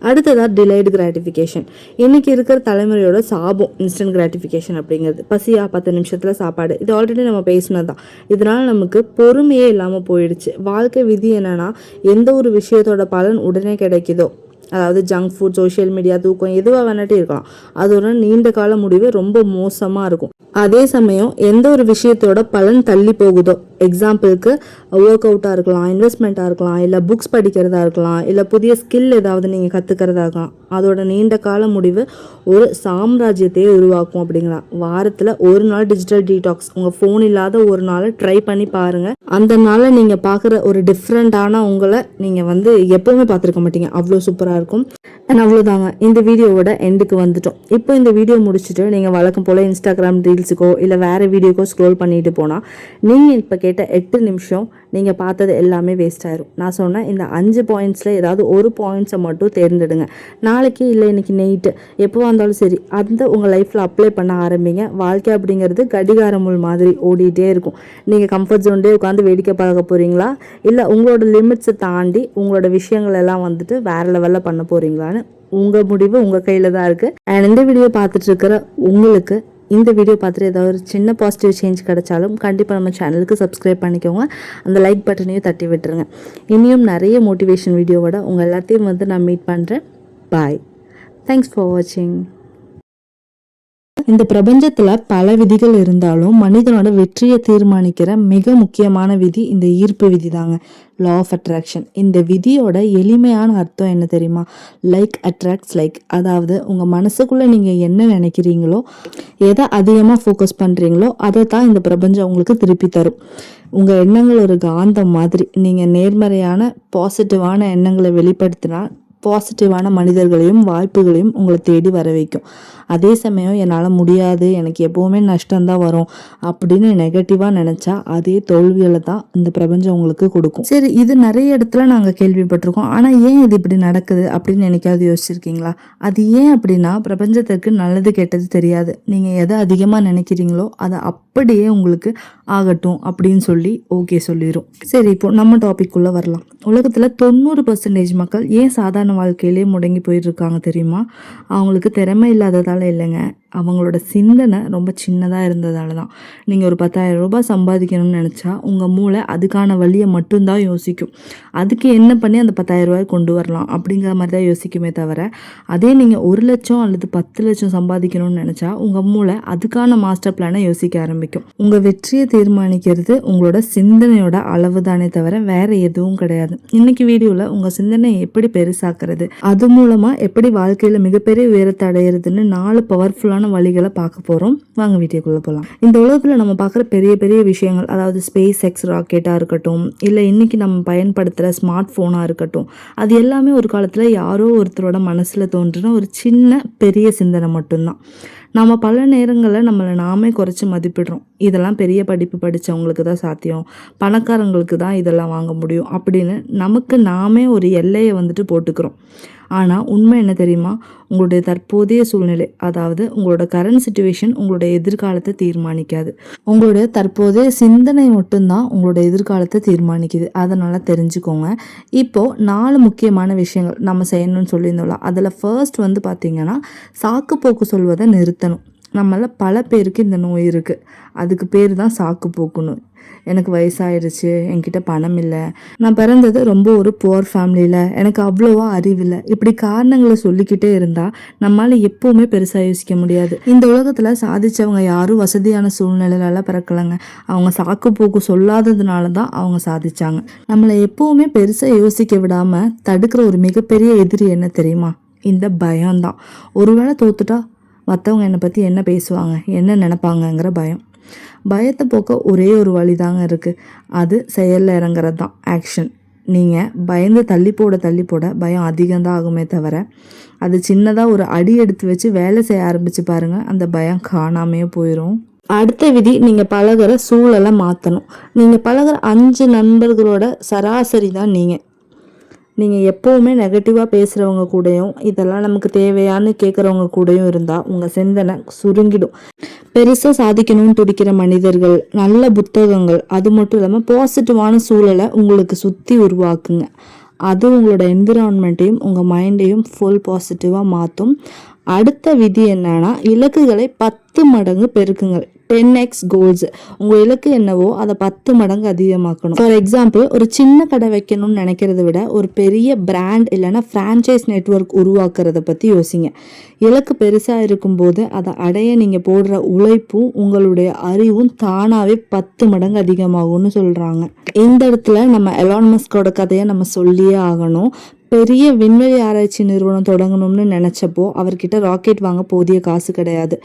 அடுத்ததாக டிலேடு கிராட்டிஃபிகேஷன். இன்றைக்கி இருக்கிற தலைமுறையோட சாபம் இன்ஸ்டன்ட் கிராட்டிஃபிகேஷன் அப்படிங்கிறது. பசியா 10 நிமிஷத்தில் சாப்பாடு, இது ஆல்ரெடி நம்ம பேசினது தான். இதனால் நமக்கு பொறுமையே இல்லாமல் போயிடுச்சு. வாழ்க்கை விதி என்னன்னா, எந்த ஒரு விஷயத்தோட பலன் உடனே கிடைக்குதோ, அதாவது ஜங்க் ஃபுட், சோஷியல் மீடியா, தூக்கம் எதுவாக வேணாட்டி இருக்கலாம், அதோட நீண்ட கால முடிவு ரொம்ப மோசமாக இருக்கும். அதே சமயம் எந்த ஒரு விஷயத்தோட பலன் தள்ளி போகுதோ, எக்ஸாம்பிளுக்கு ஒர்க் அவுட்டாக இருக்கலாம், இன்வெஸ்ட்மெண்ட்டாக இருக்கலாம், இல்லை புக்ஸ் படிக்கிறதா இருக்கலாம், இல்லை புதிய ஸ்கில் ஏதாவது நீங்கள் கற்றுக்கிறதா இருக்கலாம், அதோட நீண்ட கால முடிவு ஒரு சாம்ராஜ்யத்தையே உருவாக்கும் அப்படிங்கிறான். வாரத்தில் ஒரு நாள் டிஜிட்டல் டீடாக்ஸ், உங்கள் ஃபோன் இல்லாத ஒரு நாளை ட்ரை பண்ணி பாருங்கள். அந்த நாளில் நீங்கள் பார்க்குற ஒரு டிஃப்ரெண்ட்டான உங்களை நீங்கள் வந்து எப்போவுமே பார்த்துருக்க மாட்டீங்க, அவ்வளோ சூப்பராக இருக்கும். அண்ட் அவ்வளோதாங்க, இந்த வீடியோவோட எண்டுக்கு வந்துட்டோம். இப்போ இந்த வீடியோ முடிச்சுட்டு நீங்கள் வழக்கம் போல் இன்ஸ்டாகிராம் ரீல்ஸுக்கோ இல்லை வேறு வீடியோக்கோ ஸ்க்ரோல் பண்ணிட்டு போனால் நீங்கள் இப்போ கேட்ட 8 நிமிஷம் நீங்கள் பார்த்தது எல்லாமே வேஸ்ட் ஆயிரும். நான் சொன்னேன் இந்த 5 பாயிண்ட்ஸில் ஏதாவது ஒரு பாயிண்ட்ஸை மட்டும் தேர்ந்தெடுங்க. நாளைக்கு இல்லை இன்னைக்கு நைட்டு எப்போவா இருந்தாலும் சரி, அந்த உங்கள் லைஃப்பில் அப்ளை பண்ண ஆரம்பிங்க. வாழ்க்கை அப்படிங்கிறது கடிகார முள் மாதிரி ஓடிட்டே இருக்கும். நீங்கள் கம்ஃபர்ட் ஜோன்லேயே உட்காந்து வேடிக்கை பார்க்க போகிறீங்களா, இல்லை உங்களோட லிமிட்ஸை தாண்டி உங்களோட விஷயங்கள் எல்லாம் வந்துட்டு வேறு லெவலில் பண்ண போகிறீங்களான்னு உங்கள் முடிவு உங்கள் கையில் தான் இருக்குது. அண்ட் இந்த வீடியோ பார்த்துட்டு இருக்கிற உங்களுக்கு இந்த வீடியோ பார்த்துட்டு ஏதாவது ஒரு சின்ன பாசிட்டிவ் சேஞ்ச் கிடைச்சாலும் கண்டிப்பாக நம்ம சேனலுக்கு சப்ஸ்கிரைப் பண்ணிக்கோங்க. அந்த லைக் பட்டனையும் தட்டி விட்டுருங்க. இனியும் நிறைய மோட்டிவேஷன் வீடியோவோட உங்கள் எல்லாத்தையும் வந்து நான் மீட் பண்ணுறேன். பாய். தேங்க்ஸ் ஃபார் வாட்சிங். இந்த பிரபஞ்சத்தில் பல விதிகள் இருந்தாலும் மனிதனோட வெற்றியை தீர்மானிக்கிற மிக முக்கியமான விதி இந்த ஈர்ப்பு விதி தாங்க, லா ஆஃப் அட்ராக்ஷன். இந்த விதியோட எளிமையான அர்த்தம் என்ன தெரியுமா? Like attracts like. அதாவது உங்கள் மனசுக்குள்ளே நீங்கள் என்ன நினைக்கிறீங்களோ, எதை அதிகமாக ஃபோக்கஸ் பண்ணுறீங்களோ அதை தான் இந்த பிரபஞ்சம் உங்களுக்கு திருப்பி தரும். உங்கள் எண்ணங்கள் ஒரு காந்தம் மாதிரி. நீங்கள் நேர்மறையான பாசிட்டிவான எண்ணங்களை வெளிப்படுத்தினா பாசிட்டிவான மனிதர்களையும் வாய்ப்புகளையும் உங்களை தேடி வர வைக்கும். அதே சமயம் என்னால் முடியாது, எனக்கு எப்போவுமே நஷ்டம்தான் வரும் அப்படின்னு நெகட்டிவாக நினச்சா அதே தோல்விகளை தான் இந்த பிரபஞ்சம் உங்களுக்கு கொடுக்கும். சரி, இது நிறைய இடத்துல நாங்கள் கேள்விப்பட்டிருக்கோம். ஆனால் ஏன் இது இப்படி நடக்குது அப்படின்னு என்னைக்காவது யோசிச்சிருக்கீங்களா? அது ஏன் அப்படின்னா, பிரபஞ்சத்திற்கு நல்லது கெட்டது தெரியாது. நீங்கள் எதை அதிகமாக நினைக்கிறீங்களோ அதை அப்படியே உங்களுக்கு ஆகட்டும் அப்படின்னு சொல்லி ஓகே சொல்லிடும். சரி, இப்போ நம்ம டாபிக் உள்ள வரலாம். உலகத்தில் 90% மக்கள் ஏன் சாதாரண வாழ்க்கையிலே முடங்கி போயிருக்காங்க தெரியுமா? அவங்களுக்கு திறமை இல்லாததால இல்லைங்க, அவங்களோட சிந்தனை ரொம்ப சின்னதாக இருந்ததால தான். நீங்கள் ஒரு 10,000 ரூபாய் சம்பாதிக்கணும்னு நினச்சா உங்கள் மூளை அதுக்கான வழியை மட்டும்தான் யோசிக்கும். அதுக்கு என்ன பண்ணி அந்த 10,000 ரூபாய் கொண்டு வரலாம் அப்படிங்கிற மாதிரி தான் யோசிக்குமே தவிர, அதே நீங்கள் 1 லட்சம் அல்லது 10 லட்சம் சம்பாதிக்கணும்னு நினச்சா உங்கள் மூளை அதுக்கான மாஸ்டர் பிளானை யோசிக்க ஆரம்பிக்கும். உங்கள் வெற்றியை தீர்மானிக்கிறது உங்களோட சிந்தனையோட அளவு தானே தவிர வேறு எதுவும் கிடையாது. இன்னைக்கு வீடியோவில் உங்கள் சிந்தனையை எப்படி பெருசாக்குறது, அது மூலமாக எப்படி வாழ்க்கையில் மிகப்பெரிய உயரத்தை அடையிறதுன்னு 4 பவர்ஃபுல்லான வழிகளை பார்க்க போகிறோம். வாங்க வீடியோக்குள்ளே போகலாம். இந்த உலகத்தில் நம்ம பார்க்குற பெரிய பெரிய விஷயங்கள், அதாவது ஸ்பேஸ் எக்ஸ் ராக்கெட்டாக இருக்கட்டும், இல்லை இன்றைக்கி நம்ம பயன்படுத்துகிற ஸ்மார்ட் ஃபோனாக இருக்கட்டும், அது எல்லாமே ஒரு காலத்தில் யாரோ ஒருத்தரோட மனசில் தோன்றின ஒரு சின்ன பெரிய சிந்தனை மட்டும்தான். நம்ம பல நேரங்களில் நம்மளை நாமே குறைச்சி மதிப்பிடுறோம். இதெல்லாம் பெரிய படிப்பு படித்தவங்களுக்கு தான் சாத்தியம், பணக்காரங்களுக்கு தான் இதெல்லாம் வாங்க முடியும் அப்படின்னு நமக்கு நாமே ஒரு எல்லையை வந்துட்டு போட்டுக்கிறோம். ஆனால் உண்மை என்ன தெரியுமா? உங்களுடைய தற்போதைய சூழ்நிலை, அதாவது உங்களோட கரண்ட் சிச்சுவேஷன் உங்களுடைய எதிர்காலத்தை தீர்மானிக்காது. உங்களுடைய தற்போதைய சிந்தனை மட்டும்தான் உங்களோட எதிர்காலத்தை தீர்மானிக்குது. அதனால் தெரிஞ்சுக்கோங்க. இப்போது 4 முக்கியமான விஷயங்கள் நம்ம செய்யணும்னு சொல்லியிருந்தோம்ல, அதில் ஃபர்ஸ்ட் வந்து பார்த்திங்கன்னா, சாக்கு போக்கு சொல்வதை நிறுத்தணும். நம்மள பல பேருக்கு இந்த நோய் இருக்குது. அதுக்கு பேர் தான் சாக்கு போக்கு நோய். எனக்கு வயசாயிருச்சு, என்கிட்ட பணம் இல்லை, நான் பிறந்தது ரொம்ப ஒரு புவர் ஃபேமிலியில், எனக்கு அவ்வளோவா அறிவில்லை, இப்படி காரணங்களை சொல்லிக்கிட்டே இருந்தால் நம்மளால் எப்போவுமே பெருசாக யோசிக்க முடியாது. இந்த உலகத்தில் சாதித்தவங்க யாரும் வசதியான சூழ்நிலையில பிறக்கலைங்க. அவங்க சாக்கு போக்கு சொல்லாததுனால தான் அவங்க சாதிச்சாங்க. நம்மளை எப்போவுமே பெருசாக யோசிக்க விடாமல் தடுக்கிற ஒரு மிகப்பெரிய எதிரி என்ன தெரியுமா? இந்த பயம்தான். ஒருவேளை தோத்துட்டா மற்றவங்க என்னை பற்றி என்ன பேசுவாங்க, என்ன நினைப்பாங்கங்கிற பயம். பயத்தை போக்க ஒரே ஒரு வழி தாங்க இருக்குது. அது செயலில் இறங்குறது தான், ஆக்ஷன். நீங்கள் பயந்து தள்ளி போட பயம் அதிகம்தான் ஆகுமே தவிர, அது சின்னதாக ஒரு அடி எடுத்து வச்சு வேலை செய்ய ஆரம்பித்து பாருங்கள், அந்த பயம் காணாமே போயிடும். அடுத்த விதி, நீங்கள் பழகிற சூழலை மாற்றணும். நீங்கள் பழகிற 5 நண்பர்களோட சராசரி தான் நீங்கள் எப்போவுமே நெகட்டிவாக பேசுகிறவங்க கூடயும் இதெல்லாம் நமக்கு தேவையான்னு கேட்குறவங்க கூடயும் இருந்தால் உங்கள் சிந்தனை சுருங்கிடும். பெருசாக சாதிக்கணும்னு துடிக்கிற மனிதர்கள், நல்ல புத்தகங்கள், அது மட்டும் இல்லாமல் பாசிட்டிவான சூழலை உங்களுக்கு சுற்றி உருவாக்குங்க. அது உங்களோட என்விரான்மெண்ட்டையும் உங்கள் மைண்டையும் ஃபுல் பாசிட்டிவாக மாற்றும். அடுத்த விதி என்னன்னா, இலக்குகளை 10 மடங்கு பெருக்குங்கள். 10x goals. உங்கள் இலக்கு என்னவோ அதை 10 மடங்கு அதிகமாக்கணும். ஃபார் எக்ஸாம்பிள், ஒரு சின்ன கடை வைக்கணும்னு நினைக்கிறத விட ஒரு பெரிய பிராண்ட் இல்லைன்னா ஃப்ரான்ச்சைஸ் நெட்வொர்க் உருவாக்குறத பற்றி யோசிங்க. இலக்கு பெருசாக இருக்கும்போது அதை அடைய நீங்கள் போடுற உழைப்பும் உங்களுடைய அறிவும் தானாகவே 10 மடங்கு அதிகமாகும்னு சொல்கிறாங்க. இந்த இடத்துல நம்ம எலான் மஸ்கோட கதையை நம்ம சொல்லியே ஆகணும். பெரிய விண்வெளி ஆராய்ச்சி நிறுவனம் தொடங்கணும்னு நினச்சப்போ அவர்கிட்ட ராக்கெட் வாங்க போதிய காசு கிடையாது.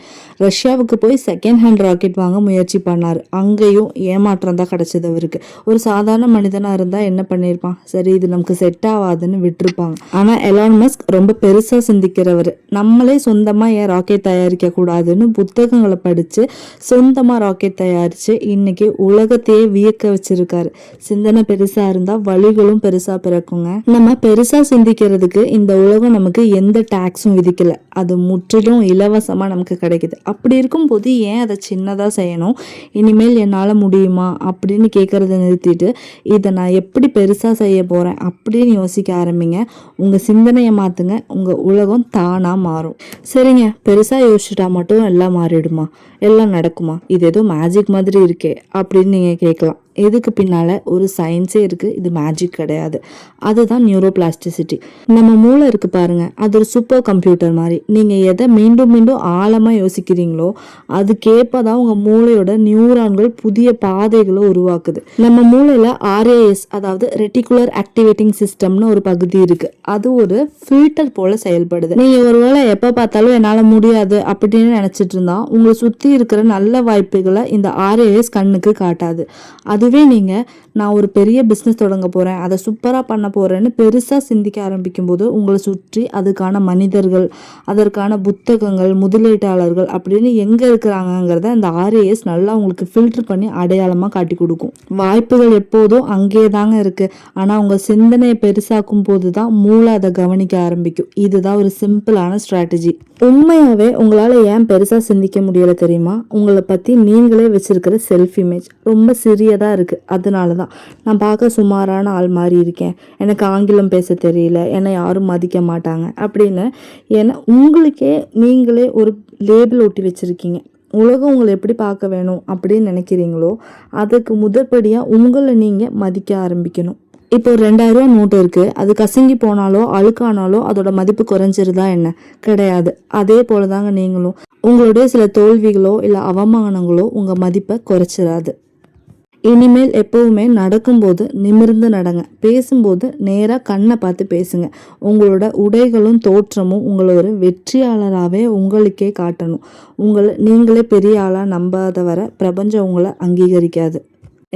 ரஷ்யாவுக்கு போய் செகண்ட் ஹேண்ட் ராக்கெட் வாங்க முயற்சி பண்ணார். அங்கேயும் ஏமாற்றம் தான் கிடச்சிது அவருக்கு. ஒரு சாதாரண மனிதனாக இருந்தால் என்ன பண்ணியிருப்பான், சரி இது நமக்கு செட் ஆகாதுன்னு விட்டுருப்பாங்க. ஆனால் எலான் மஸ்க் ரொம்ப பெருசாக சிந்திக்கிறவர். நம்மளே சொந்தமாக ஏன் ராக்கெட் தயாரிக்க கூடாதுன்னு புத்தகங்களை படித்து சொந்தமாக ராக்கெட் தயாரித்து இன்னைக்கு உலகத்தையே வியக்க வச்சிருக்காரு. சிந்தனை பெருசாக இருந்தால் வழிகளும் பெருசாக பிறக்குங்க. நம்ம பெருசாக சிந்திக்கிறதுக்கு இந்த உலகம் நமக்கு எந்த டாக்ஸும் விதிக்கல. அது முற்றிலும் இலவசமாக நமக்கு கிடைக்குது. அப்படி இருக்கும்போது ஏன் அதை சின்னதாக செய்யணும்? இனிமேல் என்னால் முடியுமா அப்படின்னு கேட்குறத நிறுத்திட்டு இதை நான் எப்படி பெருசாக செய்ய போகிறேன் அப்படின்னு யோசிக்க ஆரம்பிங்க. உங்கள் சிந்தனையை மாற்றுங்க, உங்கள் உலகம் தானாக மாறும். சரிங்க, பெருசாக யோசிச்சுட்டா மட்டும் எல்லாம் மாறிடுமா, எல்லாம் நடக்குமா, இது ஏதோ மேஜிக் மாதிரி இருக்கே அப்படின்னு நீங்கள் கேட்கலாம். இதுக்கு பின்னால் ஒரு சயின்ஸே இருக்குது. இது மேஜிக் கிடையாது. அதுதான் நியூரோபிளாஸ்டிசிட்டி. நம்ம மூளை இருக்குது பாருங்கள், அது ஒரு சூப்பர் கம்ப்யூட்டர் மாதிரி. நீங்கள் எதை மீண்டும் மீண்டும் ஆழமாக யோசிக்கிறீங்களோ அதுக்கேற்பதான் உங்கள் மூளையோட நியூரான்கள் புதிய பாதைகளை உருவாக்குது. நம்ம மூளையில் RAS, அதாவது ரெட்டிகுலர் ஆக்டிவேட்டிங் சிஸ்டம்னு ஒரு பகுதி இருக்குது. அது ஒரு ஃபில்டர் போல் செயல்படுது. நீங்கள் ஒருவேளை எப்போ பார்த்தாலும் என்னால் முடியாது அப்படின்னு நினச்சிட்டு இருந்தா உங்களை சுற்றி இருக்கிற நல்ல வாய்ப்புகளை இந்த RAS கண்ணுக்கு காட்டாது. அதுவே நீங்கள் நான் ஒரு பெரிய பிஸ்னஸ் தொடங்க போகிறேன், அதை சூப்பராக பண்ண போகிறேன்னு பெருசாக சிந்திக்க ஆரம்பிக்கும் போது உங்களை சுற்றி அதுக்கான மனிதர்கள், அதற்கான புத்தகங்கள், முதலீட்டாளர்கள் அப்படின்னு எங்கே இருக்கிறாங்கங்கிறத அந்த RAS நல்லா உங்களுக்கு ஃபில்டர் பண்ணி அடையாளமாக காட்டி கொடுக்கும். வாய்ப்புகள் எப்போதும் அங்கே தாங்க இருக்குது. ஆனால் உங்கள் சிந்தனையை பெருசாக்கும் போது தான் மூளை அதை கவனிக்க ஆரம்பிக்கும். இதுதான் ஒரு சிம்பிளான ஸ்ட்ராட்டஜி. உண்மையாகவே உங்களால் ஏன் பெருசாக சிந்திக்க முடியலை தெரியுமா? உங்களை பற்றி நீங்களே வச்சுருக்கிற செல்ஃப் இமேஜ் ரொம்ப சிறியதாக இருக்குது. அதனால தான் நான் பார்க்க சுமாரான ஆள் மாதிரி இருக்கேன், எனக்கு ஆங்கிலம் பேச தெரியல, என்னை யாரும் மதிக்க மாட்டாங்க அப்படின்னு ஏன்னா உங்களுக்கே நீங்களே ஒரு லேபிள் ஒட்டி வச்சுருக்கீங்க. உலகம் உங்களை எப்படி பார்க்க வேணும் அப்படின்னு நினைக்கிறீங்களோ அதுக்கு முதற்படியாக உங்களை நீங்கள் மதிக்க ஆரம்பிக்கணும். இப்போ ஒரு 2000 ரூபா நோட்டு இருக்குது, அது கசங்கி போனாலோ அழுக்கானாலோ அதோட மதிப்பு குறைஞ்சிருதா என்ன? கிடையாது. அதே போல தாங்க நீங்களும். உங்களுடைய சில தோல்விகளோ இல்லை அவமானங்களோ உங்கள் மதிப்பை குறைச்சிடாது. இனிமேல் எப்போவுமே நடக்கும்போது நிமிர்ந்து நடங்க, பேசும்போது நேராக கண்ணை பார்த்து பேசுங்க. உங்களோட உடைகளும் தோற்றமும் உங்களை ஒரு வெற்றியாளராகவே உங்களுக்கே காட்டணும். உங்களை நீங்களே பெரிய ஆளாக நம்பாத வரை பிரபஞ்சம் உங்களை அங்கீகரிக்காது.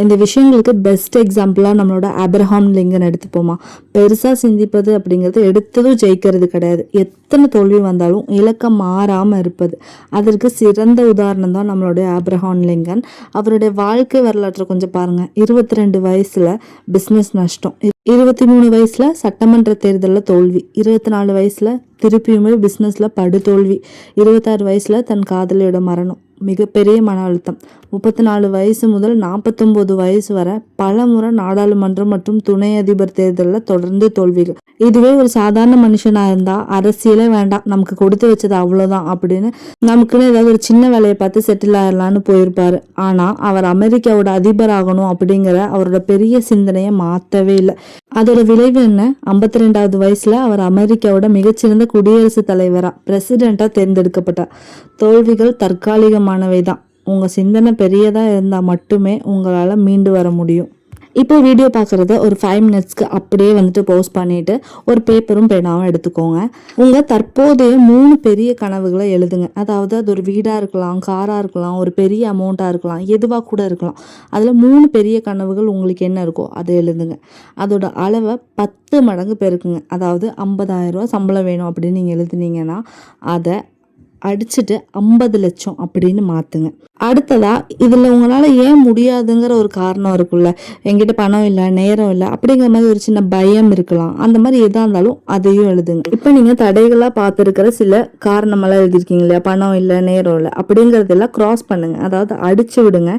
இந்த விஷயங்களுக்கு பெஸ்ட் எக்ஸாம்பிளாக நம்மளோட ஆப்ரஹாம் லிங்கன் எடுத்துப்போமா. பெருசாக சிந்திப்பது அப்படிங்கிறது எடுத்ததும் ஜெயிக்கிறது கிடையாது. எத்தனை தோல்வி வந்தாலும் இலக்கம் மாறாமல் இருப்பது, அதற்கு சிறந்த உதாரணம் தான் நம்மளுடைய ஆப்ரஹாம் லிங்கன். அவருடைய வாழ்க்கை வரலாற்றை கொஞ்சம் பாருங்கள். 22 வயசில் பிஸ்னஸ் நஷ்டம், 23 வயசில் சட்டமன்ற தேர்தலில் தோல்வி, 24 வயசில் திருப்பியுமே பிஸ்னஸில் படுதோல்வி, 26 வயசில் தன் காதலியோட மரணம், மிகப்பெரிய மன அழுத்தம், 34 வயசு முதல் 49 வயசு வரை பல முறை நாடாளுமன்றம் மற்றும் துணை அதிபர் தேர்தலில் தொடர்ந்து தோல்விகள். இதுவே ஒரு சாதாரண மனுஷனாக இருந்தால் அரசியலே வேண்டாம், நமக்கு கொடுத்து வச்சது அவ்வளோதான் அப்படின்னு நமக்குன்னு ஏதாவது ஒரு சின்ன வேலையை பார்த்து செட்டில் ஆயிடலான்னு போயிருப்பார். ஆனால் அவர் அமெரிக்காவோட அதிபர் ஆகணும் அப்படிங்கிற அவரோட பெரிய சிந்தனையை மாற்றவே இல்லை. அதோட விளைவு என்ன? 52வது வயசில் அவர் அமெரிக்காவோட மிகச்சிறந்த குடியரசுத் தலைவராக, பிரசிடெண்ட்டாக தேர்ந்தெடுக்கப்பட்டார். தோல்விகள் தற்காலிகமானவை தான். உங்கள் சிந்தனை பெரியதாக இருந்தால் மட்டுமே உங்களால் மீண்டு வர முடியும். இப்போ வீடியோ பார்க்குறத ஒரு 5 மினிட்ஸ்க்கு அப்படியே வந்துட்டு போஸ்ட் பண்ணிவிட்டு ஒரு பேப்பரும் பேனாவும் எடுத்துக்கோங்க. உங்கள் தற்போதைய 3 பெரிய கனவுகளை எழுதுங்க. அதாவது அது ஒரு வீடாக இருக்கலாம், காராக இருக்கலாம், ஒரு பெரிய அமௌண்ட்டாக இருக்கலாம், எதுவாக கூட இருக்கலாம். அதில் 3 பெரிய கனவுகள் உங்களுக்கு என்ன இருக்கோ அதை எழுதுங்க. அதோட அளவை 10 மடங்கு பெருக்குங்க. அதாவது 50,000 சம்பளம் வேணும் அப்படின்னு நீங்கள் எழுதுனீங்கன்னா அதை அடிச்சுட்டு 50 லட்சம் அப்படின்னு மாற்றுங்க. அடுத்ததா இதில் உங்களால் ஏன் முடியாதுங்கிற ஒரு காரணம் இருக்குல்ல, என்கிட்ட பணம் இல்லை, நேரம் இல்லை அப்படிங்கிற மாதிரி ஒரு சின்ன பயம் இருக்கலாம். அந்த மாதிரி எதாக இருந்தாலும் அதையும் எழுதுங்க. இப்போ நீங்கள் தடைகளாக பார்த்துருக்கிற சில காரணமெல்லாம் எழுதியிருக்கீங்க இல்லையா, பணம் இல்லை, நேரம் இல்லை அப்படிங்கிறதெல்லாம் க்ராஸ் பண்ணுங்க. அதாவது அடிச்சு விடுங்க.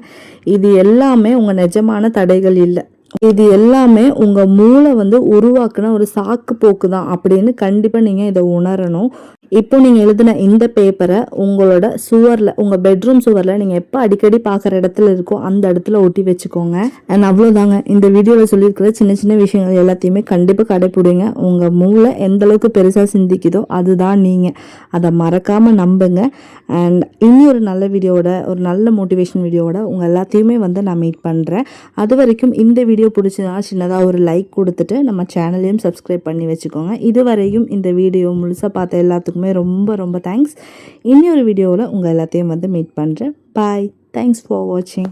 இது எல்லாமே உங்கள் நிஜமான தடைகள் இல்லை, இது எல்லாமே உங்கள் மூளை உருவாக்குன ஒரு சாக்கு போக்கு தான் அப்படின்னு கண்டிப்பாக நீங்கள் இதை உணரணும். இப்போ நீங்கள் எழுதின இந்த பேப்பரை உங்களோட சுவரில், உங்கள் பெட்ரூம் சுவரில் நீங்கள் எப்போ அடிக்கடி பார்க்குற இடத்துல இருக்கோ அந்த இடத்துல ஒட்டி வச்சுக்கோங்க. அண்ட் அவ்வளோதாங்க. இந்த வீடியோவில் சொல்லியிருக்கிற சின்ன சின்ன விஷயங்கள் எல்லாத்தையுமே கண்டிப்பாக கடைப்பிடிங்க. உங்கள் மூளை எந்த அளவுக்கு பெருசாக சிந்திக்குதோ அதுதான் நீங்கள். அதை மறக்காமல் நம்புங்க. அண்ட் இனி ஒரு நல்ல வீடியோவோட, ஒரு நல்ல மோட்டிவேஷன் வீடியோவோட உங்கள் எல்லாத்தையுமே நான் மீட் பண்ணுறேன். அது வரைக்கும் இந்த வீடியோ பிடிச்சதுனா சின்னதாக ஒரு லைக் கொடுத்துட்டு நம்ம சேனலையும் சப்ஸ்கிரைப் பண்ணி வச்சுக்கோங்க. இதுவரையும் இந்த வீடியோ முழுசாக பார்த்த எல்லாத்துக்கும் ரொம்ப ரொம்ப தேங்க்ஸ். இன்னொரு வீடியோவில் உங்கள் எல்லாத்தையும் மீட் பண்ணுறேன். பாய். தேங்க்ஸ் ஃபார் வாட்சிங்.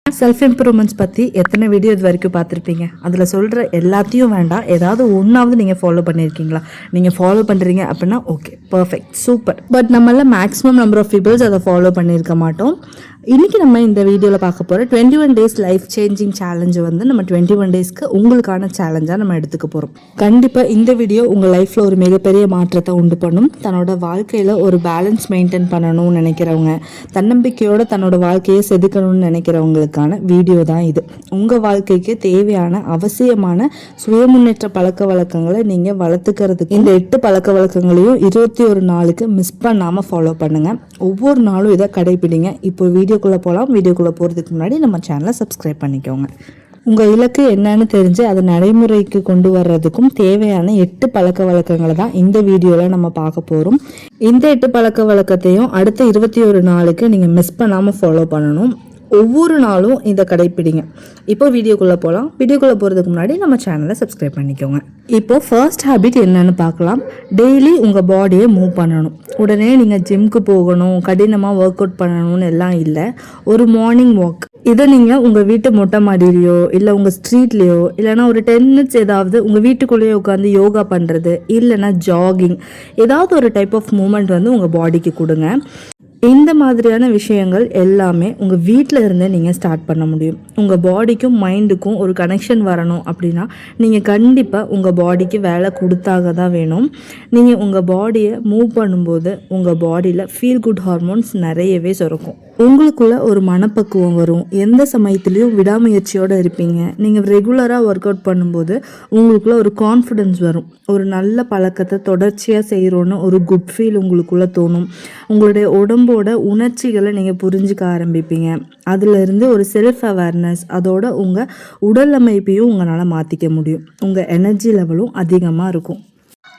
செல்ஃப் இம்ப்ரூவ்மெண்ட்ஸ் பற்றி எத்தனை வீடியோ இது வரைக்கும் பார்த்துருப்பீங்க. அதில் சொல்கிற எல்லாத்தையும் வேண்டாம், ஏதாவது ஒன்றாவது நீங்கள் ஃபாலோ பண்ணியிருக்கீங்களா? நீங்கள் ஃபாலோ பண்ணுறீங்க அப்படின்னா ஓகே, பர்ஃபெக்ட், சூப்பர். பட் நம்மள மேக்ஸிமம் நம்பர் ஆஃப் பீப்புள்ஸ் அதை ஃபாலோ பண்ணியிருக்க மாட்டோம். இன்றைக்கி நம்ம இந்த வீடியோவில் பார்க்க போகிற 21 டேஸ் லைஃப் சேஞ்சிங் சேலஞ்சு நம்ம 21 டேஸ்க்கு உங்களுக்கான சேலஞ்சாக நம்ம எடுத்துக்க போகிறோம். கண்டிப்பாக இந்த வீடியோ உங்கள் லைஃப்பில் ஒரு மிகப்பெரிய மாற்றத்தை உண்டு பண்ணும். தன்னோட வாழ்க்கையில் ஒரு பேலன்ஸ் மெயின்டைன் பண்ணணும்னு நினைக்கிறவங்க, தன்னம்பிக்கையோடு தன்னோட வாழ்க்கையை செதுக்கணும்னு நினைக்கிறவங்களுக்கான வீடியோ தான் இது. உங்கள் வாழ்க்கைக்கு தேவையான அவசியமான சுயமுன்னேற்ற பழக்க வழக்கங்களை நீங்கள் வளர்த்துக்கிறதுக்கு இந்த 8 பழக்க வழக்கங்களையும் 21 நாளுக்கு மிஸ் பண்ணாமல் ஃபாலோ பண்ணுங்கள். ஒவ்வொரு நாளும் இதை கடைபிடிங்க. இப்போ வீடியோக்குள்ளே போகலாம். வீடியோக்குள்ளே போகிறதுக்கு முன்னாடி நம்ம சேனலை சப்ஸ்கிரைப் பண்ணிக்கோங்க. உங்கள் இலக்கு என்னன்னு தெரிஞ்சு அதை நடைமுறைக்கு கொண்டு வர்றதுக்கும் தேவையான 8 பழக்க வழக்கங்களை தான் இந்த வீடியோவில் நம்ம பார்க்க போகிறோம். இந்த 8 பழக்க வழக்கத்தையும் அடுத்த 21 நாளுக்கு நீங்கள் மிஸ் பண்ணாமல் ஃபாலோ பண்ணணும். ஒவ்வொரு நாளும் இதை கடைப்பிடிங்க. இப்போ வீடியோக்குள்ளே போகலாம். வீடியோக்குள்ளே போகிறதுக்கு முன்னாடி நம்ம சேனலை சப்ஸ்கிரைப் பண்ணிக்கோங்க. இப்போ ஃபர்ஸ்ட் ஹேபிட் என்னன்னு பார்க்கலாம். டெய்லி உங்கள் பாடியை மூவ் பண்ணணும். உடனே நீங்கள் ஜிம்க்கு போகணும், கடினமாக ஒர்க் அவுட் பண்ணணும்னு எல்லாம் இல்லை. ஒரு மார்னிங் வாக், இதை நீங்கள் உங்கள் வீட்டு மொட்டை மாடியிலையோ இல்லை உங்கள் ஸ்ட்ரீட்லேயோ இல்லைனா ஒரு 10 மினிட்ஸ் ஏதாவது உங்கள் வீட்டுக்குள்ளேயே உட்காந்து யோகா பண்ணுறது, இல்லைனா ஜாகிங், ஏதாவது ஒரு டைப் ஆஃப் மூமெண்ட் உங்கள் பாடிக்கு கொடுங்க. இந்த மாதிரியான விஷயங்கள் எல்லாமே உங்கள் வீட்டில் இருந்தே நீங்கள் ஸ்டார்ட் பண்ண முடியும். உங்கள் பாடிக்கும் மைண்டுக்கும் ஒரு கனெக்ஷன் வரணும் அப்படின்னா நீங்கள் கண்டிப்பாக உங்கள் பாடிக்கு வேலை கொடுத்தாக தான் வேணும். நீங்கள் உங்கள் பாடியை மூவ் பண்ணும்போது உங்கள் பாடியில் ஃபீல் குட் ஹார்மோன்ஸ் நிறையவே சுரக்கும். உங்களுக்குள்ள ஒரு மனப்பக்குவம் வரும். எந்த சமயத்துலேயும் விடாமுயற்சியோடு இருப்பீங்க. நீங்கள் ரெகுலராக ஒர்க் அவுட் பண்ணும்போது உங்களுக்குள்ள ஒரு கான்ஃபிடென்ஸ் வரும். ஒரு நல்ல பழக்கத்தை தொடர்ச்சியாக செய்கிறோன்னு ஒரு குட் ஃபீல் உங்களுக்குள்ளே தோணும். உங்களுடைய உடம்போட உணர்ச்சிகளை நீங்கள் புரிஞ்சுக்க ஆரம்பிப்பீங்க. அதிலிருந்து ஒரு செல்ஃப் அவேர்னஸ், அதோட உங்கள் உடல் அமைப்பையும் உங்களால் மாற்றிக்க முடியும். உங்கள் எனர்ஜி லெவலும் அதிகமாக இருக்கும்.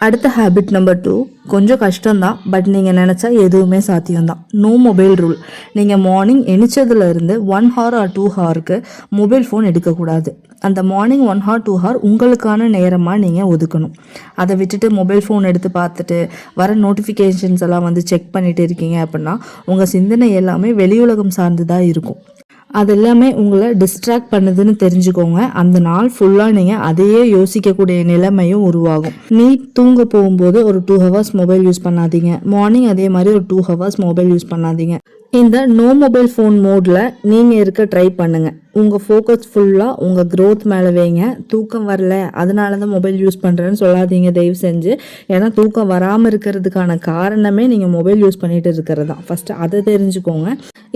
அடுத்த ஹேபிட் நம்பர் 2 கொஞ்சம் கஷ்டம்தான், பட் நீங்கள் நினச்சா எதுவுமே சாத்தியம்தான். No mobile rule. நீங்கள் மார்னிங் எணிச்சதுலேருந்து 1 ஹவர் ஆர் 2 ஹவருக்கு மொபைல் ஃபோன் எடுக்கக்கூடாது. அந்த மார்னிங் 1 ஹவர் 2 ஹவர் உங்களுக்கான நேரமாக நீங்கள் ஒதுக்கணும். அதை விட்டுட்டு மொபைல் ஃபோன் எடுத்து பார்த்துட்டு வர நோட்டிஃபிகேஷன்ஸ் எல்லாம் செக் பண்ணிட்டு இருக்கீங்க அப்படின்னா உங்கள் சிந்தனை எல்லாமே வெளியுலகம் சார்ந்து தான் இருக்கும். அது எல்லாமே உங்களை டிஸ்ட்ராக்ட் பண்ணுதுன்னு தெரிஞ்சுக்கோங்க. அந்த நாள் ஃபுல்லாக நீங்கள் அதையே யோசிக்கக்கூடிய நிலைமையும் உருவாகும். நீ தூங்க போகும்போது ஒரு 2 ஹவர்ஸ் மொபைல் யூஸ் பண்ணாதீங்க. மார்னிங் அதே மாதிரி ஒரு 2 ஹவர்ஸ் மொபைல் யூஸ் பண்ணாதீங்க. இந்த நோ மொபைல் ஃபோன் மோடில் நீங்கள் இருக்க ட்ரை பண்ணுங்கள். உங்கள் ஃபோக்கஸ் ஃபுல்லாக உங்கள் க்ரோத் மேலே வைங்க. தூக்கம் வரல அதனால தான் மொபைல் யூஸ் பண்ணுறேன்னு சொல்லாதீங்க தயவு செஞ்சு. ஏன்னா தூக்கம் வராமல் இருக்கிறதுக்கான காரணமே நீங்கள் மொபைல் யூஸ் பண்ணிட்டு இருக்கிறது தான். ஃபஸ்ட்டு அதை தெரிஞ்சுக்கோங்க.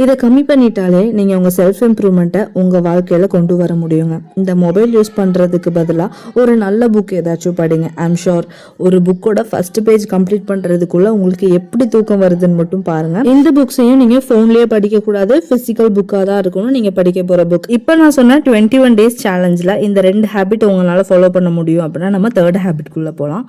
இதை கம்மி பண்ணிட்டாலே நீங்கள் உங்கள் செல்ஃப் இம்ப்ரூவ்மெண்ட்டை உங்கள் வாழ்க்கையில் கொண்டு வர முடியுங்க. இந்த மொபைல் யூஸ் பண்ணுறதுக்கு பதிலாக ஒரு நல்ல புக் ஏதாச்சும் படிங்க. ஐம் ஷோர் ஒரு புக்கோட ஃபர்ஸ்ட் பேஜ் கம்ப்ளீட் பண்ணுறதுக்குள்ளே உங்களுக்கு எப்படி தூக்கம் வருதுன்னு மட்டும் பாருங்கள். இந்த புக்ஸையும் நீங்கள் ஃபோன்லேயே படிக்கக்கூடாது, ஃபிசிக்கல் புக்காக தான் இருக்கணும் நீங்கள் படிக்க போகிற புக். இப்போ நான் சொன்ன 21 டேஸ் சேலஞ்சில் இந்த 2 ஹேபிட் உங்களால் ஃபாலோ பண்ண முடியும் அப்படின்னா நம்ம 3rd ஹேபிட்குள்ளே போகலாம்.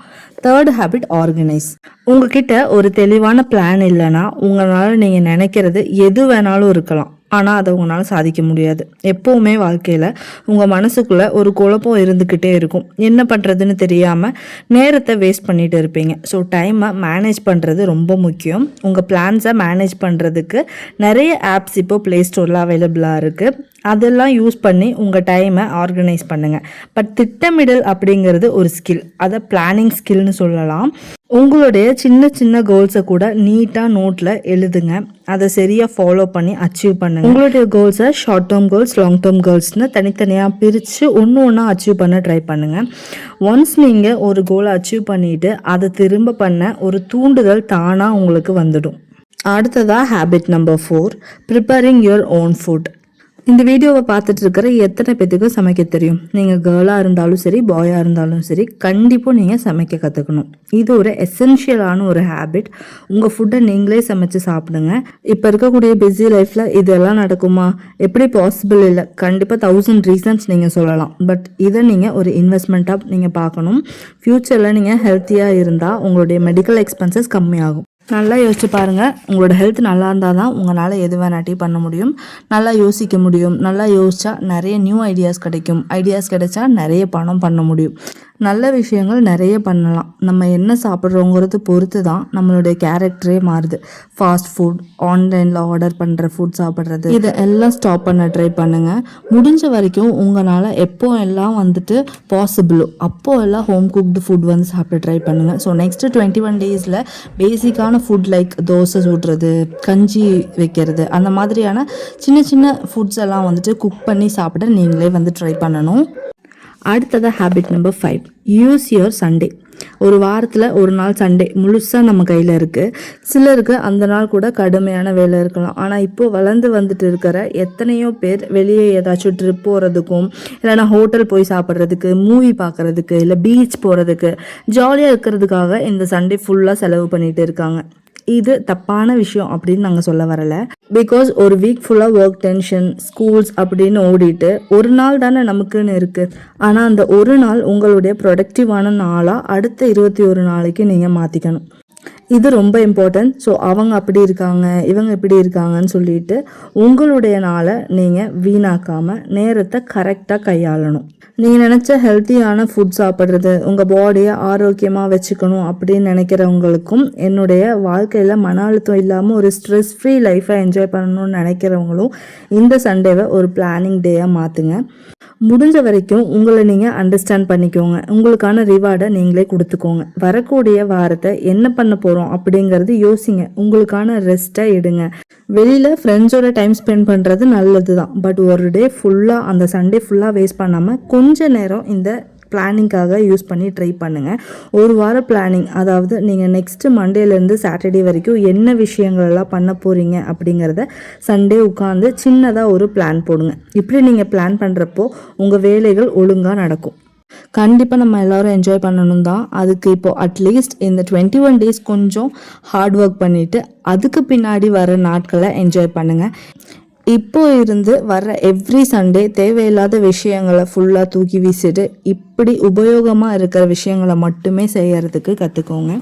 3rd habit organise. உங்ககிட்ட ஒரு தெளிவான பிளான் இல்லைன்னா உங்களால் நீங்கள் நினைக்கிறது எது வேணாலும் இருக்கலாம். ஆனால் அதை உங்களால் சாதிக்க முடியாது. எப்போவுமே வாழ்க்கையில் உங்கள் மனசுக்குள்ளே ஒரு குழப்பம் இருந்துக்கிட்டே இருக்கும். என்ன பண்ணுறதுன்னு தெரியாமல் நேரத்தை வேஸ்ட் பண்ணிகிட்டு இருப்பீங்க. ஸோ டைமை மேனேஜ் பண்ணுறது ரொம்ப முக்கியம். உங்கள் பிளான்ஸை மேனேஜ் பண்ணுறதுக்கு நிறைய ஆப்ஸ் இப்போ ப்ளே ஸ்டோரில் அவைலபிளாக இருக்குது. அதெல்லாம் யூஸ் பண்ணி உங்கள் டைமை ஆர்கனைஸ் பண்ணுங்கள். பட் திட்டமிடல் அப்படிங்கிறது ஒரு ஸ்கில், அதை பிளானிங் ஸ்கில்னு சொல்லலாம். உங்களுடைய சின்ன சின்ன கோல்ஸை கூட நீட்டாக நோட்டில் எழுதுங்க. அதை சரியாக ஃபாலோ பண்ணி அச்சீவ் பண்ணுங்கள். உங்களுடைய கோல்ஸை short term goals, long term கோல்ஸ்னு தனித்தனியாக பிரித்து ஒன்று ஒன்றா அச்சீவ் பண்ண ட்ரை பண்ணுங்கள். ஒன்ஸ் நீங்கள் ஒரு கோலை அச்சீவ் பண்ணிவிட்டு அதை திரும்ப பண்ண ஒரு தூண்டுதல் தானாக உங்களுக்கு வந்துடும். அடுத்ததாக habit number 4, preparing your own food. இந்த வீடியோவை பார்த்துட்டு இருக்கிற எத்தனை பேத்துக்கு சமைக்க தெரியும்? நீங்கள் கேர்ளாக இருந்தாலும் சரி, பாயாக இருந்தாலும் சரி, கண்டிப்பாக நீங்கள் சமைக்க கற்றுக்கணும். இது ஒரு எசென்ஷியலான ஒரு ஹேபிட். உங்கள் ஃபுட்டை நீங்களே சமைச்சு சாப்பிடுங்க. இப்போ இருக்கக்கூடிய பிஸி லைஃப்பில் இதெல்லாம் நடக்குமா? எப்படி பாசிபிள் இல்லை. கண்டிப்பாக 1000 ரீசன்ஸ் நீங்கள் சொல்லலாம். பட் இதை நீங்கள் ஒரு இன்வெஸ்ட்மெண்ட்டாக நீங்கள் பார்க்கணும். ஃப்யூச்சரில் நீங்கள் ஹெல்த்தியாக இருந்தால் உங்களுடைய மெடிக்கல் எக்ஸ்பென்சஸ் கம்மியாகும். நல்லா யோசிச்சு பாருங்கள். உங்களோட ஹெல்த் நல்லா இருந்தால் தான் உங்களால் எது வேணாட்டி பண்ண முடியும். நல்லா யோசிக்க முடியும். நல்லா யோசிச்சா நிறைய நியூ ஐடியாஸ் கிடைக்கும். ஐடியாஸ் கிடைச்சா நிறைய பணம் பண்ண முடியும். நல்ல விஷயங்கள் நிறைய பண்ணலாம். நம்ம என்ன சாப்பிட்றோங்கிறது பொறுத்து தான் நம்மளுடைய கேரக்டரே மாறுது. ஃபாஸ்ட் ஃபுட், ஆன்லைனில் ஆர்டர் பண்ணுற ஃபுட் சாப்பிட்றது, இதை எல்லாம் ஸ்டாப் பண்ண ட்ரை பண்ணுங்கள். முடிஞ்ச வரைக்கும் உங்களால் எப்போ எல்லாம் வந்துட்டு பாசிபிளோ அப்போ எல்லாம் ஹோம் குக்டு ஃபுட் வந்து சாப்பிட ட்ரை பண்ணுங்கள். ஸோ நெக்ஸ்ட்டு 21 டேஸில் பேசிக்கான ஃபுட் லைக் தோசை சுடுறது, கஞ்சி வைக்கிறது, அந்த மாதிரியான சின்ன சின்ன ஃபுட்ஸ் எல்லாம் வந்துட்டு குக் பண்ணி சாப்பிட நீங்களே வந்து ட்ரை பண்ணணும். அடுத்ததாக habit number 5, use your Sunday. ஒரு வாரத்தில் ஒரு நாள் சண்டே முழுசாக நம்ம கையில் இருக்குது. சிலருக்கு அந்த நாள் கூட கடுமையான வேலை இருக்கலாம். ஆனால் இப்போது வளர்ந்து வந்துட்டு இருக்கிற எத்தனையோ பேர் வெளியே ஏதாச்சும் ட்ரிப் போகிறதுக்கும், இல்லைனா ஹோட்டல் போய் சாப்பிட்றதுக்கு, மூவி பார்க்குறதுக்கு, இல்லை பீச் போகிறதுக்கு, ஜாலியாக இருக்கிறதுக்காக இந்த சண்டே ஃபுல்லாக செலவு பண்ணிகிட்டு இருக்காங்க. இது தப்பான விஷயம் அப்படின்னு நாங்கள் சொல்ல வரலை. பிகாஸ் ஒரு வீக் ஃபுல்லாக ஒர்க் டென்ஷன், ஸ்கூல்ஸ் அப்படின்னு ஓடிட்டு ஒரு நாள் தானே நமக்குன்னு இருக்குது. ஆனால் அந்த ஒரு நாள் உங்களுடைய ப்ரொடக்டிவான நாளாக அடுத்த 21 நாளைக்கு நீங்கள் மாற்றிக்கணும். இது ரொம்ப இம்பார்ட்டன்ட். ஸோ அவங்க அப்படி இருக்காங்க, இவங்க இப்படி இருக்காங்கன்னு சொல்லிட்டு உங்களுடைய நாளை நீங்கள் வீணாக்காமல் நேரத்தை கரெக்டாக கையாளணும். நீங்கள் நினச்ச ஹெல்த்தியான ஃபுட் சாப்பிட்றது, உங்கள் பாடியை ஆரோக்கியமாக வச்சுக்கணும் அப்படின்னு நினைக்கிறவங்களுக்கும், என்னுடைய வாழ்க்கையில் மன அழுத்தம் இல்லாமல் ஒரு ஸ்ட்ரெஸ் ஃப்ரீ லைஃப்பை என்ஜாய் பண்ணணும்னு நினைக்கிறவங்களும் இந்த சண்டேவை ஒரு பிளானிங் டேயாக மாற்றுங்க. முடிஞ்ச வரைக்கும் உங்களை நீங்கள் அண்டர்ஸ்டாண்ட் பண்ணிக்கோங்க. உங்களுக்கான ரிவார்டை நீங்களே கொடுத்துக்கோங்க. வரக்கூடிய வாரத்தை என்ன பண்ண போகிறோம் அப்படிங்கிறது யோசிங்க. உங்களுக்கான ரெஸ்ட்டை எடுங்க. வெளியில் ஃப்ரெண்ட்ஸோட டைம் ஸ்பெண்ட் பண்ணுறது நல்லது தான். பட் ஒரு டே ஃபுல்லாக, அந்த சண்டே ஃபுல்லாக வேஸ்ட் பண்ணாமல் கொஞ்ச நேரம் இந்த பிளானிங்காக யூஸ் பண்ணி ட்ரை பண்ணுங்கள். ஒரு வார பிளானிங், அதாவது நீங்கள் நெக்ஸ்ட்டு மண்டேலேருந்து சாட்டர்டே வரைக்கும் என்ன விஷயங்களெல்லாம் பண்ண போகிறீங்க அப்படிங்கிறத சண்டே உட்காந்து சின்னதாக ஒரு பிளான் போடுங்க. இப்படி நீங்கள் பிளான் பண்ணுறப்போ உங்கள் வேலைகள் ஒழுங்காக நடக்கும். கண்டிப்பாக நம்ம எல்லோரும் என்ஜாய் பண்ணணும் தான். அதுக்கு இப்போது அட்லீஸ்ட் இந்த 21 டேஸ் கொஞ்சம் ஹார்ட் ஒர்க் பண்ணிவிட்டு அதுக்கு பின்னாடி வர நாட்களை என்ஜாய் பண்ணுங்கள். இப்போ இருந்து வர்ற எவ்ரி சண்டே தேவையில்லாத விஷயங்களை ஃபுல்லாக தூக்கி வீசிட்டு இப்படி உபயோகமாக இருக்கிற விஷயங்களை மட்டுமே செய்யறதுக்கு கற்றுக்கோங்க.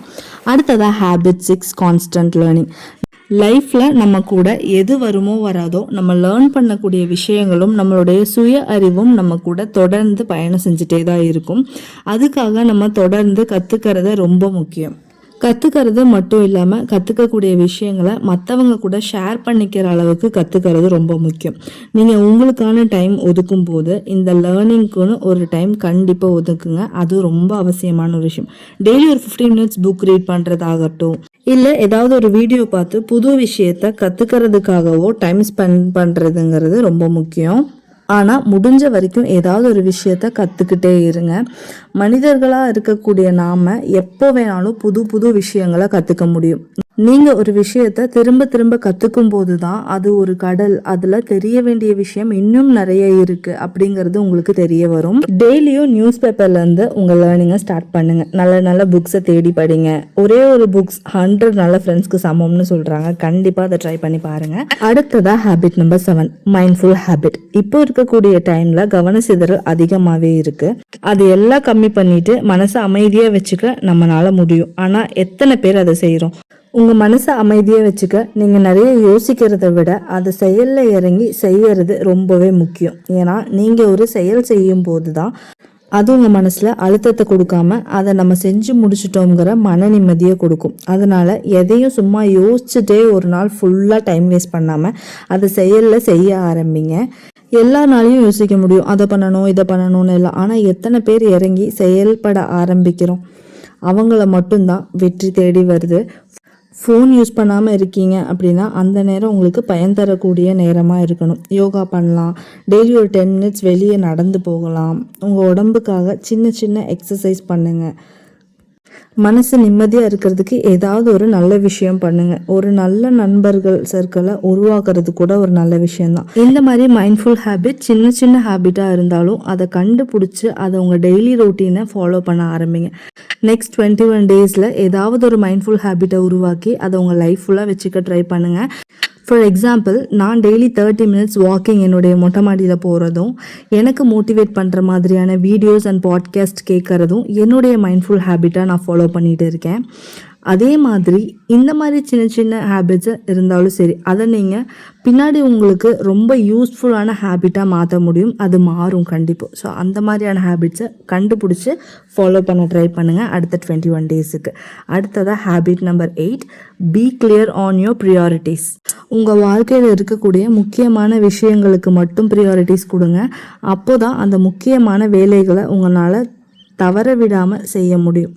அடுத்ததாக ஹேபிட் 6, கான்ஸ்டன்ட் லேர்னிங். லைஃப்பில் நம்ம கூட எது வருமோ வராதோ நம்ம லேர்ன் பண்ணக்கூடிய விஷயங்களும் நம்மளுடைய சுய அறிவும் நம்ம கூட தொடர்ந்து பயணம் செஞ்சுட்டே தான் இருக்கும். அதுக்காக நம்ம தொடர்ந்து கற்றுக்கிறது ரொம்ப முக்கியம். கற்றுக்கிறது மட்டும் இல்லாமல் கற்றுக்கக்கூடிய விஷயங்களை மற்றவங்க கூட ஷேர் பண்ணிக்கிற அளவுக்கு கற்றுக்கிறது ரொம்ப முக்கியம். நீங்கள் உங்களுக்கான டைம் ஒதுக்கும் போது இந்த லேர்னிங்க்குன்னு ஒரு டைம் கண்டிப்பாக ஒதுக்குங்க. அது ரொம்ப அவசியமான ஒரு விஷயம். டெய்லி ஒரு 15 மினிட்ஸ் புக் ரீட் பண்ணுறதாகட்டும், இல்லை ஏதாவது ஒரு வீடியோ பார்த்து புது விஷயத்தை கற்றுக்கிறதுக்காகவோ டைம் ஸ்பெண்ட் பண்ணுறதுங்கிறது ரொம்ப முக்கியம். ஆனால் முடிஞ்ச வரைக்கும் ஏதாவது ஒரு விஷயத்த கற்றுக்கிட்டே இருங்க. மனிதர்களாக இருக்கக்கூடிய நாம் எப்போ வேணாலும் புது புது விஷயங்களை கற்றுக்க முடியும். நீங்கள் ஒரு விஷயத்தை திரும்ப திரும்ப கற்றுக்கும் போது தான் அது ஒரு கடல், அதில் தெரிய வேண்டிய விஷயம் இன்னும் நிறைய இருக்குது அப்படிங்கிறது உங்களுக்கு தெரிய வரும். டெய்லியும் நியூஸ் பேப்பர்லேருந்து உங்கள் லேர்னிங்கை ஸ்டார்ட் பண்ணுங்கள். நல்ல நல்ல புக்ஸை தேடி படிங்க. ஒரே ஒரு புக்ஸ் 100 நல்ல ஃப்ரெண்ட்ஸ்க்கு சமம்னு சொல்கிறாங்க. கண்டிப்பாக அதை ட்ரை பண்ணி பாருங்கள். அடுத்ததாக ஹேபிட் நம்பர் 7, மைண்ட்ஃபுல் ஹேபிட். இப்போ இருக்கக்கூடிய டைமில் கவன சிதறல் அதிகமாகவே இருக்குது. அது எல்லாம் கம்மி பண்ணிட்டு மனசை அமைதியாக வச்சுக்க நம்மளால முடியும். ஆனால் எத்தனை பேர் அதை செய்கிறோம்? உங்கள் மனசை அமைதியாக வச்சுக்க நீங்கள் நிறைய யோசிக்கிறத விட அதை செயலில் இறங்கி செய்யறது ரொம்பவே முக்கியம். ஏன்னா நீங்கள் ஒரு செயல் செய்யும் போது தான் அது உங்கள் மனசில் அழுத்தத்தை கொடுக்காம அதை நம்ம செஞ்சு முடிச்சிட்டோங்கிற மன நிம்மதியை கொடுக்கும். அதனால் எதையும் சும்மா யோசிச்சுட்டே ஒரு நாள் ஃபுல்லாக டைம் வேஸ்ட் பண்ணாமல் அதை செயலில் செய்ய ஆரம்பிங்க. எல்லா நாளையும் யோசிக்க முடியும், அதை பண்ணணும் இதை பண்ணணும்னு இல்லை. ஆனால் எத்தனை பேர் இறங்கி செயல்பட ஆரம்பிக்கிறோம், அவங்கள மட்டும்தான் வெற்றி தேடி வருது. ஃபோன் யூஸ் பண்ணாமல் இருக்கீங்க அப்படின்னா அந்த நேரம் உங்களுக்கு பயன் தரக்கூடிய நேரமாக இருக்கணும். யோகா பண்ணலாம், டெய்லி ஒரு 10 மினிட்ஸ் வெளியே நடந்து போகலாம், உங்கள் உடம்புக்காக சின்ன சின்ன எக்ஸசைஸ் பண்ணுங்கள். மனசு நிம்மதியாக இருக்கிறதுக்கு ஏதாவது ஒரு நல்ல விஷயம் பண்ணுங்கள். ஒரு நல்ல நண்பர்கள் சர்க்கிளை உருவாக்குறது கூட ஒரு நல்ல விஷயம்தான். இந்த மாதிரி மைண்ட்ஃபுல் ஹேபிட் சின்ன சின்ன ஹேபிட்டாக இருந்தாலும் அதை கண்டுபிடிச்சி அதை உங்கள் டெய்லி ரொட்டீனை ஃபாலோ பண்ண ஆரம்பிங்க. நெக்ஸ்ட் 21 டேஸில் ஏதாவது ஒரு மைண்ட்ஃபுல் ஹேபிட்டை உருவாக்கி அதை உங்கள் லைஃப் ஃபுல்லாக வச்சுக்க ட்ரை பண்ணுங்கள். ஃபார் எக்ஸாம்பிள், நான் டெய்லி 30 மினிட்ஸ் வாக்கிங் என்னுடைய மொட்டை மாடியில் போகிறதும், எனக்கு மோட்டிவேட் பண்ணுற மாதிரியான வீடியோஸ் அண்ட் பாட்காஸ்ட் கேட்குறதும் என்னுடைய மைண்ட்ஃபுல் ஹேபிட்டாக நான் ஃபாலோ பண்ணிகிட்டு இருக்கேன். அதே மாதிரி இந்த மாதிரி சின்ன சின்ன ஹேபிட்ஸு இருந்தாலும் சரி, அதை நீங்கள் பின்னாடி உங்களுக்கு ரொம்ப யூஸ்ஃபுல்லான ஹேபிட்டாக மாற்ற முடியும். அது மாறும் கண்டிப்பாக. ஸோ அந்த மாதிரியான ஹேபிட்ஸை கண்டுபிடிச்சி ஃபாலோ பண்ண ட்ரை பண்ணுங்கள் அடுத்த 21 டேஸுக்கு. அடுத்ததாக habit number 8, B clear on your priorities. உங்கள் வாழ்க்கையில் இருக்கக்கூடிய முக்கியமான விஷயங்களுக்கு மட்டும் ப்ரியாரிட்டிஸ் கொடுங்க. அப்போ தான் அந்த முக்கியமான வேலைகளை உங்களால் தவற விடாமல் செய்ய முடியும்.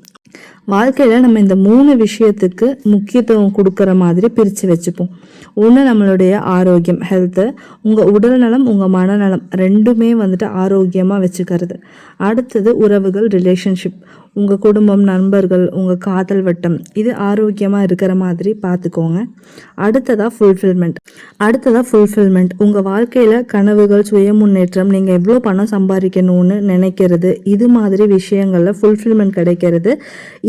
வாழ்க்கையில் நம்ம இந்த 3 விஷயத்துக்கு முக்கியத்துவம் கொடுக்குற மாதிரி பிரித்து வச்சுப்போம். ஒன்று, நம்மளுடைய ஆரோக்கியம், ஹெல்த்து, உங்கள் உடல் நலம், உங்கள் மனநலம் ரெண்டுமே ஆரோக்கியமாக வச்சுக்கிறது. அடுத்தது உறவுகள், ரிலேஷன்ஷிப், உங்கள் குடும்பம், நண்பர்கள், உங்கள் காதல் வட்டம், இது ஆரோக்கியமாக இருக்கிற மாதிரி பார்த்துக்கோங்க. அடுத்ததாக ஃபுல்ஃபில்மெண்ட், உங்கள் வாழ்க்கையில் கனவுகள், சுய முன்னேற்றம், நீங்கள் எவ்வளோ பணம் சம்பாதிக்கணும்னு நினைக்கிறது, இது மாதிரி விஷயங்களில் ஃபுல்ஃபில்மெண்ட் கிடைக்கிறது.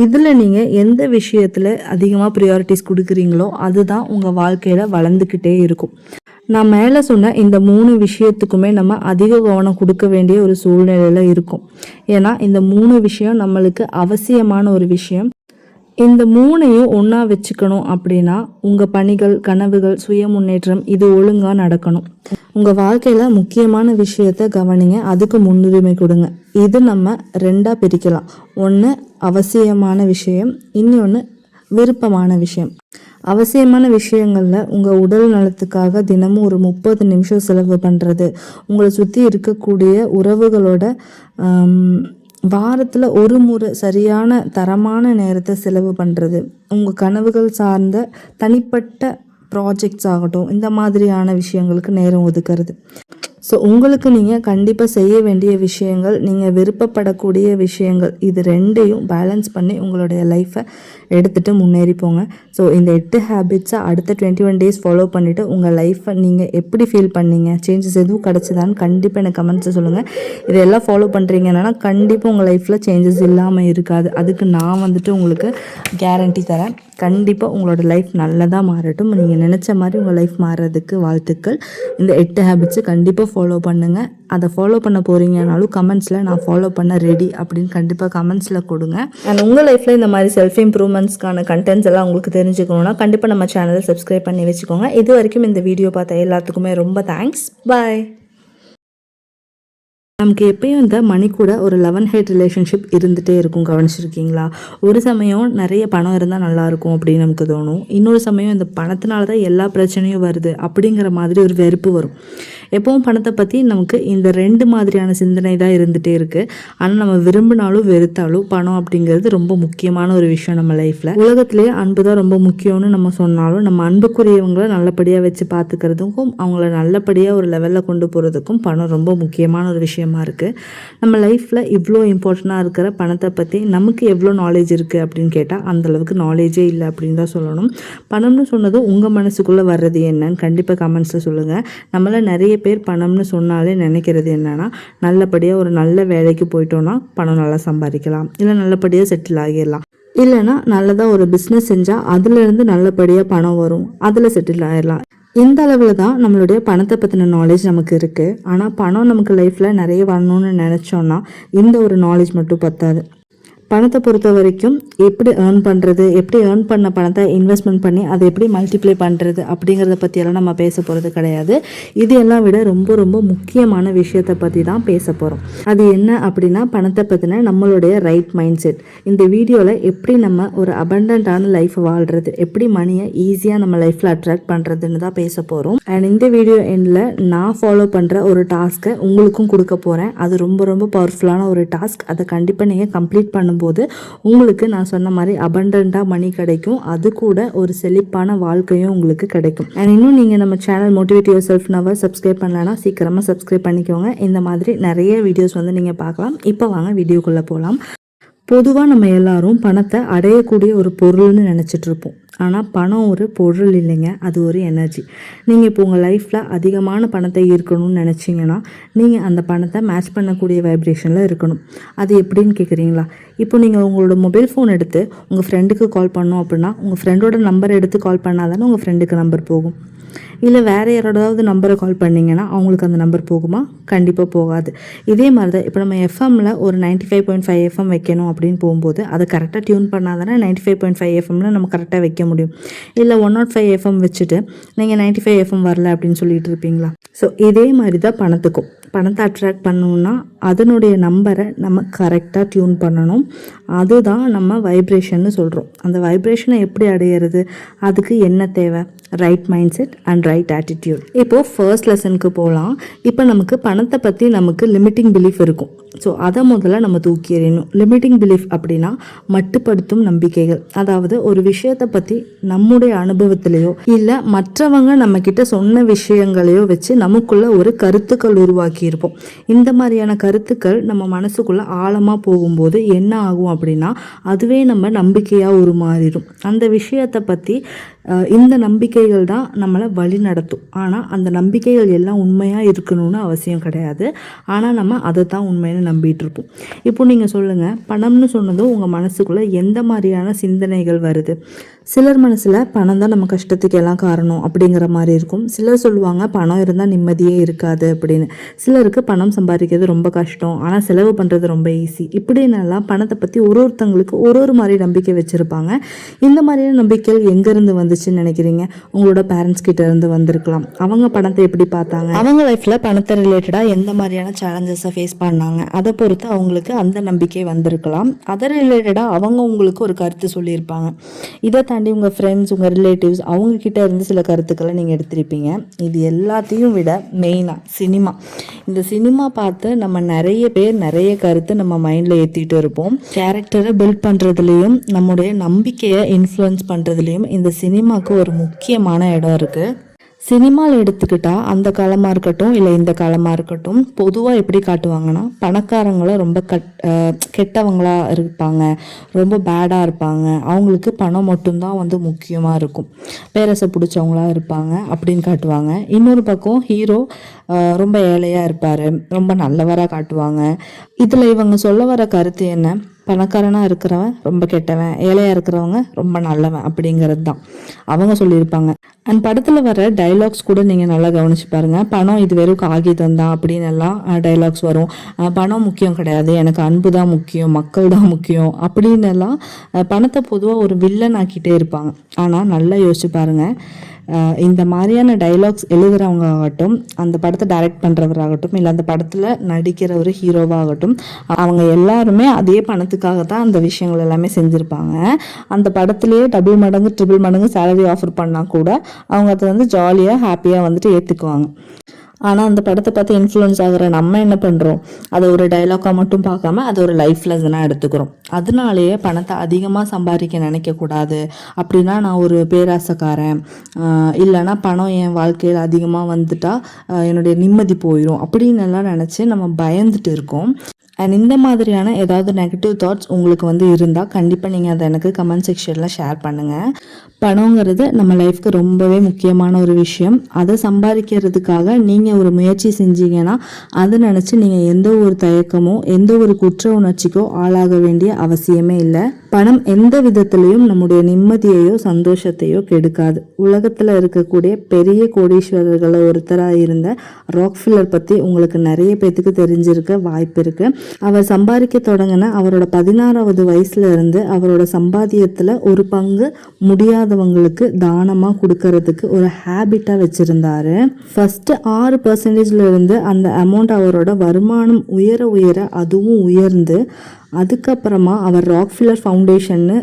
இதில் நீங்கள் எந்த விஷயத்தில் அதிகமாக ப்ரியாரிட்டிஸ் கொடுக்குறீங்களோ அதுதான் உங்கள் வாழ்க்கையில் வளர்ந்துக்கிட்டே இருக்கும். நான் மேலே சொன்ன இந்த 3 விஷயத்துக்குமே நம்ம அதிக கவனம் கொடுக்க வேண்டிய ஒரு சூழ்நிலையில் இருக்கும். ஏன்னா இந்த 3 விஷயம் நம்மளுக்கு அவசியமான ஒரு விஷயம். இந்த 3ஐயும் ஒன்றா வச்சுக்கணும் அப்படின்னா உங்கள் பணிகள், கனவுகள், சுய முன்னேற்றம் இது ஒழுங்காக நடக்கணும். உங்கள் வாழ்க்கையில் முக்கியமான விஷயத்தை கவனிங்க, அதுக்கு முன்னுரிமை கொடுங்க. இது நம்ம 2ஆக பிரிக்கலாம். ஒன்று அவசியமான விஷயம், இன்னொன்று விருப்பமான விஷயம். அவசியமான விஷயங்களில் உங்கள் உடல் நலத்துக்காக தினமும் ஒரு 30 நிமிஷம் செலவு பண்ணுறது, உங்களை சுற்றி இருக்கக்கூடிய உறவுகளோட வாரத்தில் ஒரு முறை சரியான தரமான நேரத்தை செலவு பண்ணுறது, உங்கள் கனவுகள் சார்ந்த தனிப்பட்ட ப்ராஜெக்ட்ஸ் ஆகட்டும், இந்த மாதிரியான விஷயங்களுக்கு நேரம் ஒதுக்கிறது. ஸோ உங்களுக்கு நீங்கள் கண்டிப்பாக செய்ய வேண்டிய விஷயங்கள், நீங்கள் விருப்பப்படக்கூடிய விஷயங்கள், இது 2ஐயும் பேலன்ஸ் பண்ணி உங்களுடைய லைஃப்பை எடுத்துகிட்டு முன்னேறி போங்க. ஸோ இந்த 8 ஹேபிட்ஸை அடுத்த 21 டேஸ் ஃபாலோ பண்ணிவிட்டு உங்கள் லைஃப்பை நீங்கள் எப்படி ஃபீல் பண்ணீங்க, சேஞ்சஸ் எதுவும் கிடச்சிதான்னு கண்டிப்பாக எனக்கு கமெண்ட்ஸை சொல்லுங்கள். இதெல்லாம் ஃபாலோ பண்ணுறீங்கன்னா கண்டிப்பாக உங்கள் லைஃப்பில் சேஞ்சஸ் இல்லாமல் இருக்காது. அதுக்கு நான் உங்களுக்கு கேரண்டி தரேன். கண்டிப்பாக உங்களோட லைஃப் நல்லதாக மாறட்டும். நீங்கள் நினச்ச மாதிரி உங்கள் லைஃப் மாறுறதுக்கு வாழ்த்துக்கள். இந்த 8 ஹேபிட்ஸை கண்டிப்பாக ஃபாலோ பண்ணுங்கள். அதை ஃபாலோ பண்ண போகிறீங்கனாலும் கமெண்ட்ஸில் நான் ஃபாலோ பண்ண ரெடி அப்படின்னு கண்டிப்பாக கமெண்ட்ஸில் கொடுங்க. அண்ட் உங்கள் லைஃப்பில் இந்த மாதிரி செல்ஃப் இம்ப்ரூவ்மெண்ட்ஸ்க்கான கண்டென்ட்ஸ் எல்லாம் உங்களுக்கு தெரிஞ்சுக்கணுன்னா கண்டிப்பாக நம்ம சேனலை சப்ஸ்கிரைப் பண்ணி வச்சுக்கோங்க. இது வரைக்கும் இந்த வீடியோ பார்த்த எல்லாத்துக்குமே ரொம்ப தேங்க்ஸ். பாய். நமக்கு எப்பயும் இந்த மணி கூட ஒரு 11 ஹெட் ரிலேஷன்ஷிப் இருந்துகிட்டே இருக்கும். கவனிச்சிருக்கீங்களா? ஒரு சமயம் நிறைய பணம் இருந்தால் நல்லாயிருக்கும் அப்படின்னு நமக்கு தோணும். இன்னொரு சமயம் இந்த பணத்தினால தான் எல்லா பிரச்சனையும் வருது அப்படிங்கிற மாதிரி ஒரு வெறுப்பு வரும். எப்பவும் பணத்தை பற்றி நமக்கு இந்த 2 மாதிரியான சிந்தனை தான் இருந்துகிட்டே இருக்குது. ஆனால் நம்ம விரும்பினாலும் வெறுத்தாலும் பணம் அப்படிங்கிறது ரொம்ப முக்கியமான ஒரு விஷயம் நம்ம லைஃப்பில். உலகத்திலேயே அன்பு தான் ரொம்ப முக்கியம்னு நம்ம சொன்னாலும் நம்ம அன்புக்குரியவங்களை நல்லபடியாக வச்சு பார்த்துக்கிறதுக்கும் அவங்கள நல்லபடியாக ஒரு லெவலில் கொண்டு போகிறதுக்கும் பணம் ரொம்ப முக்கியமான ஒரு விஷயமா இருக்குது. நம்ம லைஃப்பில் இவ்வளோ இம்பார்ட்டண்ட்டாக இருக்கிற பணத்தை பற்றி நமக்கு எவ்வளோ நாலேஜ் இருக்குது அப்படின்னு கேட்டால் அந்தளவுக்கு நாலேஜே இல்லை அப்படின்னு தான் சொல்லணும். பணம்னு சொன்னதும் உங்கள் மனசுக்குள்ளே வர்றது என்னன்னு கண்டிப்பாக கமெண்ட்ஸில் சொல்லுங்கள். நம்மள நிறைய பேர் பணம்னு சொன்னாலே நினைக்கிறது என்னென்னா நல்லபடியாக ஒரு நல்ல வேலைக்கு போயிட்டோன்னா பணம் நல்லா சம்பாதிக்கலாம், இல்லை நல்லபடியாக செட்டில் ஆகிடலாம், இல்லைன்னா நல்லதாக ஒரு பிஸ்னஸ் செஞ்சால் அதுலேருந்து நல்லபடியாக பணம் வரும், அதில் செட்டில் ஆகிடலாம். இந்த அளவில் தான் நம்மளுடைய பணத்தை பற்றின நாலேஜ் நமக்கு இருக்குது. ஆனால் பணம் நமக்கு லைஃப்பில் நிறைய வரணும்னு நினச்சோன்னா இந்த ஒரு நாலேஜ் மட்டும் பத்தாது. பணத்தை பொறுத்த வரைக்கும் எப்படி ஏர்ன் பண்ணுறது, எப்படி ஏர்ன் பண்ண பணத்தை இன்வெஸ்ட்மெண்ட் பண்ணி அதை எப்படி மல்டிப்ளை பண்ணுறது அப்படிங்கிறத பற்றியெல்லாம் நம்ம பேச போகிறது கிடையாது. இது எல்லாம் விட ரொம்ப ரொம்ப முக்கியமான விஷயத்தை பற்றி தான் பேச போகிறோம். அது என்ன அப்படின்னா பணத்தை பற்றின நம்மளுடைய ரைட் மைண்ட் செட். இந்த வீடியோவில் எப்படி நம்ம ஒரு அபண்டன்டான லைஃப்பை வாழ்கிறது, எப்படி மணியை ஈஸியாக நம்ம லைஃப்பில் அட்ராக்ட் பண்ணுறதுன்னு தான் பேச போகிறோம். அண்ட் இந்த வீடியோ எண்டில் நான் ஃபாலோ பண்ணுற ஒரு டாஸ்க்கை உங்களுக்கும் கொடுக்க போகிறேன். அது ரொம்ப ரொம்ப பவர்ஃபுல்லான ஒரு டாஸ்க். அதை கண்டிப்பாக நீங்கள் கம்ப்ளீட் பண்ணும்போது உங்களுக்கு நான் சொன்ன மாதிரி அபண்டன்ட்டாக மணி கிடைக்கும். அது கூட ஒரு செழிப்பான வாழ்க்கையும் உங்களுக்கு கிடைக்கும். அண்ட் இன்னும் நீங்கள் நம்ம சேனல் மோட்டிவேட் யுவர் செல்ஃப் நவர் சப்ஸ்கிரைப் பண்ணலன்னா சீக்கிரமாக சப்ஸ்கிரைப் பண்ணிக்கோங்க. இந்த மாதிரி நிறைய வீடியோஸ் வந்து நீங்கள் பார்க்கலாம். இப்போ வாங்க வீடியோக்குள்ளே போகலாம். பொதுவாக நம்ம எல்லாரும் பணத்தை அடையக்கூடிய ஒரு பொருள்னு நினச்சிட்டு இருப்போம். ஆனால் பணம் ஒரு பொருள் இல்லைங்க, அது ஒரு எனர்ஜி. நீங்கள் இப்போ உங்கள் லைஃப்பில் அதிகமான பணத்தை ஈர்க்கணும்னு நினச்சிங்கன்னா நீங்கள் அந்த பணத்தை மேட்ச் பண்ணக்கூடிய வைப்ரேஷனில் இருக்கணும். அது எப்படின்னு கேட்குறீங்களா? இப்போ நீங்கள் உங்களோட மொபைல் ஃபோன் எடுத்து உங்கள் ஃப்ரெண்டுக்கு கால் பண்ணோம் அப்படின்னா உங்கள் ஃப்ரெண்டோட நம்பர் எடுத்து கால் பண்ணால் தானே உங்கள் ஃப்ரெண்டுக்கு நம்பர் போகும். இல்லை வேறு யாரோடாவது நம்பரை கால் பண்ணிங்கன்னா அவங்களுக்கு அந்த நம்பர் போகுமா? கண்டிப்பாக போகாது. இதே மாதிரி தான் இப்போ நம்ம எஃப்எம்மில் ஒரு 95.5 எஃப்எம் வைக்கணும் அப்படின்னு போகும்போது அதை கரெக்டாக டியூன் பண்ணால் தானே 95.5 எஃப்எம்மில் நம்ம கரெக்டாக வைக்க முடியும். இல்லை 105 எஃப்எம் வச்சுட்டு நீங்கள் 95 எஃப்எம் வரல அப்படின்னு சொல்லிட்டு இருப்பீங்களா? ஸோ இதே மாதிரி தான் பணத்துக்கும். பணத்தை அட்ராக்ட் பண்ணணுன்னா அதனுடைய நம்பரை நம்ம கரெக்டாக டியூன் பண்ணணும். அதுதான் நம்ம வைப்ரேஷன்னு சொல்கிறோம். அந்த வைப்ரேஷனை எப்படி அடையிறது? அதுக்கு என்ன தேவை? Right mind set and right attitude. இப்போது ஃபர்ஸ்ட் லெசனுக்கு போகலாம். இப்போ நமக்கு பணத்தை பற்றி நமக்கு லிமிட்டிங் பிலீஃப் இருக்கும். ஸோ அதை முதல்ல நம்ம தூக்கி எறியணும். லிமிட்டிங் பிலீஃப் அப்படின்னா மட்டுப்படுத்தும் நம்பிக்கைகள். அதாவது ஒரு விஷயத்தை பற்றி நம்முடைய அனுபவத்திலேயோ இல்லை மற்றவங்க நம்மக்கிட்ட சொன்ன விஷயங்களையோ வச்சு நமக்குள்ள ஒரு கருத்துக்கள் உருவாக்கி இருப்போம். இந்த மாதிரியான கருத்துக்கள் நம்ம மனசுக்குள்ளே ஆழமாக போகும்போது என்ன ஆகும் அப்படின்னா அதுவே நம்ம நம்பிக்கையாக உருமாறிடும். அந்த விஷயத்தை பற்றி இந்த நம்பிக்கைகள் தான் நம்மளை வழி நடத்தும். ஆனால் அந்த நம்பிக்கைகள் எல்லாம் உண்மையாக இருக்கணும்னு அவசியம் கிடையாது. ஆனால் நம்ம அதை தான் உண்மைன்னு நம்பிட்டு இருப்போம். இப்போ நீங்கள் சொல்லுங்கள், பணம்னு சொன்னதும் உங்கள் மனசுக்குள்ளே எந்த மாதிரியான சிந்தனைகள் வருது? சிலர் மனசில் பணம் தான் நம்ம கஷ்டத்துக்கு எல்லாம் காரணம் அப்படிங்கிற மாதிரி இருக்கும். சிலர் சொல்லுவாங்க பணம் இருந்தால் நிம்மதியே இருக்காது அப்படின்னு. சிலருக்கு பணம் சம்பாதிக்கிறது ரொம்ப கஷ்டம், ஆனால் செலவு பண்ணுறது ரொம்ப ஈஸி. இப்படின்னெல்லாம் பணத்தை பற்றி ஒருத்தங்களுக்கு ஒரு மாதிரி நம்பிக்கை வச்சுருப்பாங்க. இந்த மாதிரியான நம்பிக்கைகள் எங்கேருந்து வந்துச்சுன்னு நினைக்கிறீங்க? உங்களோட பேரண்ட்ஸ் கிட்ட இருந்து வந்திருக்கலாம். அவங்க பணத்தை எப்படி பார்த்தாங்க, அவங்க லைஃப்பில் பணத்தை ரிலேட்டடாக எந்த மாதிரியான சேலஞ்சஸை ஃபேஸ் பண்ணாங்க, அதை பொறுத்து அவங்களுக்கு அந்த நம்பிக்கை வந்திருக்கலாம். அதை ரிலேட்டடாக அவங்க உங்களுக்கு ஒரு கருத்து சொல்லியிருப்பாங்க. இதை தாண்டி உங்கள் ஃப்ரெண்ட்ஸ், உங்கள் ரிலேட்டிவ்ஸ் அவங்கக்கிட்ட இருந்து சில கருத்துக்களை நீங்கள் எடுத்திருப்பீங்க. இது எல்லாத்தையும் விட மெயினாக சினிமா. இந்த சினிமா பார்த்து நம்ம நிறைய பேர் நிறைய கருத்து நம்ம மைண்டில் ஏற்றிட்டு இருப்போம். கேரக்டரை பில்ட் பண்ணுறதுலேயும் நம்முடைய நம்பிக்கையை இன்ஃப்ளூயன்ஸ் பண்ணுறதுலேயும் இந்த சினிமாவுக்கு ஒரு முக்கியமான இடம் இருக்குது. சினிமாவில் எடுத்துக்கிட்டால் அந்த காலமாக இருக்கட்டும் இல்லை இந்த காலமாக இருக்கட்டும், பொதுவாக எப்படி காட்டுவாங்கன்னா பணக்காரங்களை ரொம்ப கெட்டவங்களாக இருப்பாங்க, ரொம்ப பேடாக இருப்பாங்க, அவங்களுக்கு பணம் மட்டும்தான் வந்து முக்கியமாக இருக்கும், பேரஸை பிடிச்சவங்களா இருப்பாங்க அப்படின்னு காட்டுவாங்க. இன்னொரு பக்கம் ஹீரோ ரொம்ப ஏழையாக இருப்பார், ரொம்ப நல்லவராக காட்டுவாங்க. இதில் இவங்க சொல்ல வர கருத்து என்ன? பணக்காரனாக இருக்கிறவன் ரொம்ப கெட்டவன், ஏழையாக இருக்கிறவங்க ரொம்ப நல்லவன் அப்படிங்கிறது தான் அவங்க சொல்லியிருப்பாங்க. அண்ட் படத்தில் வர டைலாக்ஸ் கூட நீங்கள் நல்லா கவனிச்சு பாருங்கள். பணம் இது வெறும் காகிதம் தான் அப்படின்னு எல்லாம் டைலாக்ஸ் வரும். பணம் முக்கியம் கிடையாது, எனக்கு அன்பு தான் முக்கியம், மக்கள் தான் முக்கியம் அப்படின்னு எல்லாம் பணத்தை பொதுவாக ஒரு வில்லன் ஆக்கிட்டே இருப்பாங்க. ஆனால் நல்லா யோசிச்சு பாருங்கள், இந்த மாதிரியான டைலாக்ஸ் எழுதுகிறவங்க ஆகட்டும், அந்த படத்தை டைரக்ட் பண்ணுறவராகட்டும், இல்லை அந்த படத்தில் நடிக்கிற ஒரு ஹீரோவாகட்டும், அவங்க எல்லாருமே அதே பணத்துக்காக தான் அந்த விஷயங்கள் எல்லாமே செஞ்சுருப்பாங்க. அந்த படத்துலேயே டபுள் மடங்கு ட்ரிபிள் மடங்கு சேலரி ஆஃபர் பண்ணால் கூட அவங்க அதை வந்து ஜாலியாக ஹாப்பியாக வந்துட்டு ஏற்றுக்குவாங்க. ஆனால் அந்த படத்தை பார்த்து இன்ஃப்ளூயன்ஸ் ஆகிற நம்ம என்ன பண்ணுறோம்? அதை ஒரு டைலாக்காக மட்டும் பார்க்காம அது ஒரு லைஃப் லெசனாக எடுத்துக்கிறோம். அதனாலேயே பணத்தை அதிகமாக சம்பாதிக்க நினைக்கக்கூடாது. அப்படின்னா நான் ஒரு பேராசைக்காரன், இல்லைன்னா பணம் என் வாழ்க்கையில் அதிகமாக வந்துட்டா என்னுடைய நிம்மதி போயிடும் அப்படின்னு எல்லாம் நினச்சி நம்ம பயந்துட்டு இருக்கோம். அண்ட் இந்த மாதிரியான ஏதாவது நெகட்டிவ் தாட்ஸ் உங்களுக்கு வந்து இருந்தால் கண்டிப்பாக நீங்கள் அதை எனக்கு கமெண்ட் செக்ஷனில் ஷேர் பண்ணுங்கள். பணங்கிறது நம்ம லைஃப்க்கு ரொம்பவே முக்கியமான ஒரு விஷயம். அதை சம்பாதிக்கிறதுக்காக நீங்கள் ஒரு முயற்சி செஞ்சீங்கன்னா அதை நினச்சி நீங்கள் எந்த ஒரு தயக்கமோ எந்த ஒரு குற்ற உணர்ச்சிக்கோ ஆளாக வேண்டிய அவசியமே இல்லை. பணம் எந்த விதத்திலையும் நம்முடைய நிம்மதியையோ சந்தோஷத்தையோ கெடுக்காது. உலகத்தில் இருக்கக்கூடிய பெரிய கோடீஸ்வரர்களை ஒருத்தராக இருந்த ராக்ஃபில்லர் பற்றி உங்களுக்கு நிறைய பேத்துக்கு தெரிஞ்சிருக்க வாய்ப்பு இருக்குது. அவர் சம்பாதிக்க தொடங்கின அவரோட 16வது வயசுல இருந்து அவரோட சம்பாத்தியத்தில் ஒரு பங்கு முடியாதவங்களுக்கு தானமாக கொடுக்கறதுக்கு ஒரு ஹேபிட்டாக வச்சுருந்தாரு. ஃபஸ்ட்டு 6% இருந்து அந்த அமௌண்ட் அவரோட வருமானம் உயர அதுவும் உயர்ந்து அதுக்கப்புறமா அவர் ராக்ஃபில்லர் ஃபவுண்டேஷன்னு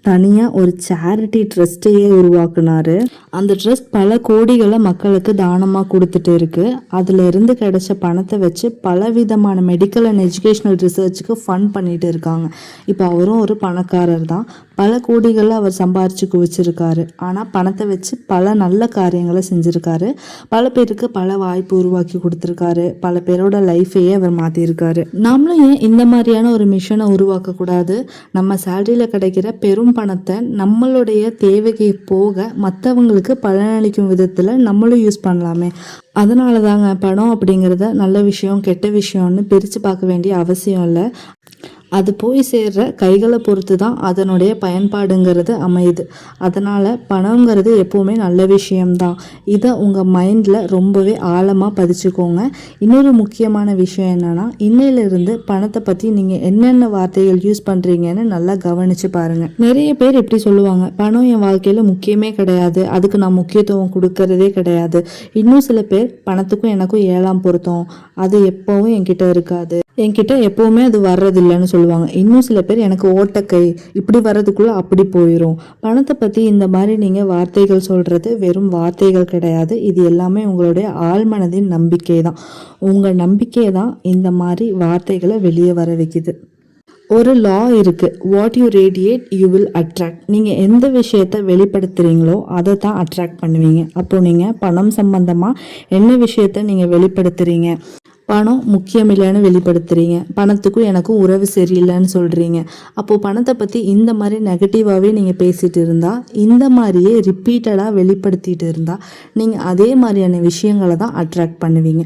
தனியாக ஒரு சேரிட்டி ட்ரஸ்ட்டையே உருவாக்குனார். அந்த ட்ரஸ்ட் பல கோடிகளை மக்களுக்கு தானமாக கொடுத்துட்டு இருக்கு. அதில் இருந்து கிடைச்ச பணத்தை வச்சு பலவிதமான மெடிக்கல் அண்ட் எஜுகேஷ்னல் ரிசர்ச்சுக்கு ஃபண்ட் பண்ணிட்டு இருக்காங்க. இப்போ அவரும் ஒரு பணக்காரர் தான். பல கோடிகளை அவர் சம்பாரிச்சு குவிச்சிருக்காரு. ஆனால் பணத்தை வச்சு பல நல்ல காரியங்களை செஞ்சுருக்காரு. பல பேருக்கு பல வாய்ப்பு உருவாக்கி கொடுத்துருக்காரு. பல பேரோட லைஃபையே அவர் மாற்றிருக்காரு. நம்மளும் ஏன் இந்த மாதிரியான ஒரு மிஷனை உருவாக்கக்கூடாது? நம்ம சேலரியில் கிடைக்கிற பெரும் பணத்தை நம்மளுடைய தேவைக்கு போக மற்றவங்களுக்கு பலனளிக்கும் விதத்தில் நம்மளும் யூஸ் பண்ணலாமே. அதனால தாங்க பணம் அப்படிங்கிறத நல்ல விஷயம் கெட்ட விஷயம்னு பிரித்து பார்க்க வேண்டிய அவசியம் இல்லை. அது போய் சேர்ற கைகளை பொறுத்து தான் அதனுடைய பயன்பாடுங்கிறது அமையுது. அதனால் பணங்கிறது எப்போவுமே நல்ல விஷயம்தான். இதை உங்கள் மைண்டில் ரொம்பவே ஆழமாக பதிச்சுக்கோங்க. இன்னொரு முக்கியமான விஷயம் என்னென்னா, இன்னையிலிருந்து பணத்தை பற்றி நீங்கள் என்னென்ன வார்த்தைகள் யூஸ் பண்ணுறீங்கன்னு நல்லா கவனித்து பாருங்கள். நிறைய பேர் எப்படி சொல்லுவாங்க, பணம் என் வாழ்க்கையில் முக்கியமே கிடையாது, அதுக்கு நான் முக்கியத்துவம் கொடுக்கறதே கிடையாது. இன்னும் சில பேர் பணத்துக்கும் எனக்கும் 7ஆம் பொருத்தம், அது எப்போவும் என்கிட்ட இருக்காது, என்கிட்ட எப்போவுமே அது வர்றதில்லைன்னு சொல்லுவாங்க. இன்னும் சில பேர் எனக்கு ஓட்டக்கை, இப்படி வர்றதுக்குள்ளே அப்படி போயிடும். பணத்தை பற்றி இந்த மாதிரி நீங்கள் வார்த்தைகள் சொல்கிறது வெறும் வார்த்தைகள் கிடையாது. இது எல்லாமே உங்களுடைய ஆழ்மனதின் நம்பிக்கை தான். உங்கள் நம்பிக்கை தான் இந்த மாதிரி வார்த்தைகளை வெளியே வர வைக்குது. ஒரு லா இருக்குது, what you radiate you will attract. நீங்கள் எந்த விஷயத்தை வெளிப்படுத்துகிறீங்களோ அதை தான் அட்ராக்ட் பண்ணுவீங்க. அப்போ நீங்கள் பணம் சம்பந்தமாக என்ன விஷயத்தை நீங்கள் வெளிப்படுத்துகிறீங்க, பணம் முக்கியம் இல்லைன்னு வெளிப்படுத்துறீங்க, பணத்துக்கும் எனக்கும் உறவு சரியில்லைன்னு சொல்கிறீங்க. அப்போது பணத்தை பற்றி இந்த மாதிரி நெகட்டிவாகவே நீங்கள் பேசிகிட்டு இருந்தால், இந்த மாதிரியே ரிப்பீட்டடாக வெளிப்படுத்திட்டு இருந்தால் நீங்கள் அதே மாதிரியான விஷயங்களை தான் அட்ராக்ட் பண்ணுவீங்க.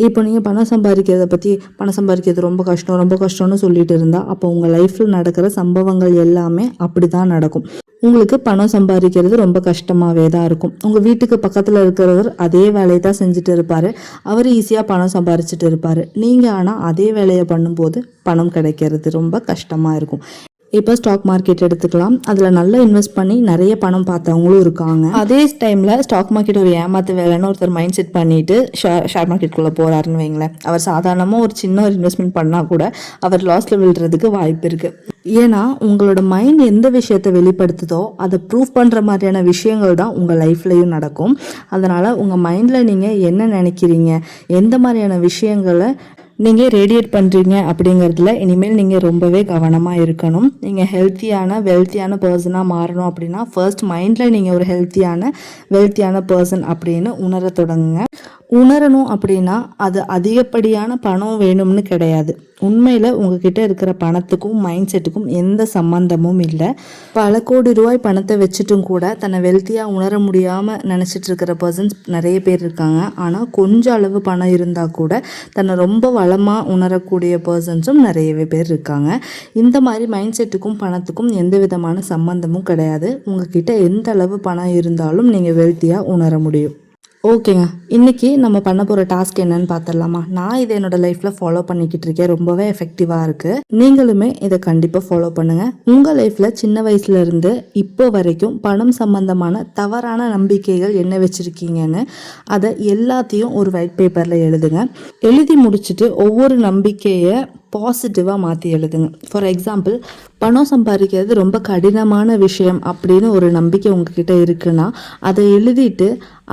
இப்போ நீங்கள் பணம் சம்பாதிக்கிறத பற்றி, பணம் சம்பாதிக்கிறது ரொம்ப கஷ்டம்னு சொல்லிட்டு இருந்தால், அப்போ உங்கள் லைஃப்பில் நடக்கிற சம்பவங்கள் எல்லாமே அப்படி தான் நடக்கும். உங்களுக்கு பணம் சம்பாதிக்கிறது ரொம்ப கஷ்டமாகவே தான் இருக்கும். உங்கள் வீட்டுக்கு பக்கத்தில் இருக்கிறவர் அதே வேலையை தான் செஞ்சுட்டு இருப்பார், அவர் ஈஸியாக பணம் சம்பாரிச்சிட்டு இருப்பார். நீங்கள் ஆனால் அதே வேலையை பண்ணும்போது பணம் கிடைக்கிறது ரொம்ப கஷ்டமாக இருக்கும். இப்போ ஸ்டாக் மார்க்கெட் எடுத்துக்கலாம். அதில் நல்லா இன்வெஸ்ட் பண்ணி நிறைய பணம் பார்த்தவங்களும் இருக்காங்க. அதே டைமில் ஸ்டாக் மார்க்கெட் ஒரு ஏமாத்து வேலைன்னு ஒருத்தர் மைண்ட் செட் பண்ணிவிட்டு ஷேர் மார்க்கெட்டுக்குள்ளே போகிறாருன்னு வைங்களேன். அவர் சாதாரணமாக ஒரு சின்ன ஒரு இன்வெஸ்ட்மெண்ட் பண்ணால் கூட அவர் லாஸில் விழுறதுக்கு வாய்ப்பு இருக்குது. ஏன்னா உங்களோட மைண்ட் எந்த விஷயத்தை வெளிப்படுத்துதோ அதை ப்ரூவ் பண்ணுற மாதிரியான விஷயங்கள் தான் உங்கள் லைஃப்லையும் நடக்கும். அதனால் உங்கள் மைண்டில் நீங்கள் என்ன நினைக்கிறீங்க, எந்த மாதிரியான விஷயங்களை நீங்கள் ரேடியேட் பண்ணுறீங்க அப்படிங்கிறதுல இனிமேல் நீங்கள் ரொம்பவே கவனமாக இருக்கணும். நீங்கள் வெல்த்தியான பர்சனாக மாறணும் அப்படின்னா ஃபர்ஸ்ட் மைண்டில் நீங்கள் ஒரு வெல்த்தியான பர்சன் அப்படின்னு உணர தொடங்குங்க. உணரணும் அப்படின்னா அது அதிகப்படியான பணம் வேணும்னு கிடையாது. உண்மையில் உங்ககிட்ட இருக்கிற பணத்துக்கும் மைண்ட் செட்டுக்கும் எந்த சம்பந்தமும் இல்லை. பல கோடி ரூபாய் பணத்தை வச்சுட்டும் கூட தன்னை வெல்த்தியாக உணர முடியாமல் நினச்சிட்டு இருக்கிற பர்சன்ஸ் நிறைய பேர் இருக்காங்க. ஆனால் கொஞ்சம் அளவு பணம் இருந்தால் கூட தன்னை ரொம்ப வளமாக உணரக்கூடிய பர்சன்ஸும் நிறையவே பேர் இருக்காங்க. இந்த மாதிரி மைண்ட் செட்டுக்கும் பணத்துக்கும் எந்த விதமான சம்பந்தமும் கிடையாது. உங்ககிட்ட எந்த அளவு பணம் இருந்தாலும் நீங்கள் வெல்த்தியாக உணர முடியும். ஓகேங்க, இன்றைக்கி நம்ம பண்ண போகிற டாஸ்க் என்னன்னு பார்த்துடலாமா? நான் இதை என்னோடய லைஃப்பில் ஃபாலோ பண்ணிக்கிட்டு இருக்கேன். ரொம்பவே எஃபெக்டிவாக இருக்குது. நீங்களுமே இதை கண்டிப்பாக ஃபாலோ பண்ணுங்கள். உங்கள் லைஃப்பில் சின்ன வயசுலேருந்து இப்போ வரைக்கும் பணம் சம்பந்தமான தவறான நம்பிக்கைகள் என்ன வச்சுருக்கீங்கன்னு அதை எல்லாத்தையும் ஒரு ஒயிட் பேப்பரில் எழுதுங்க. எழுதி முடிச்சுட்டு ஒவ்வொரு நம்பிக்கையை பாசிட்டிவாக மாற்றி எழுதுங்க. ஃபார் எக்ஸாம்பிள், பணம் சம்பாதிக்கிறது ரொம்ப கடினமான விஷயம் அப்படின்னு ஒரு நம்பிக்கை உங்ககிட்ட இருக்குன்னா அதை எழுதிட்டு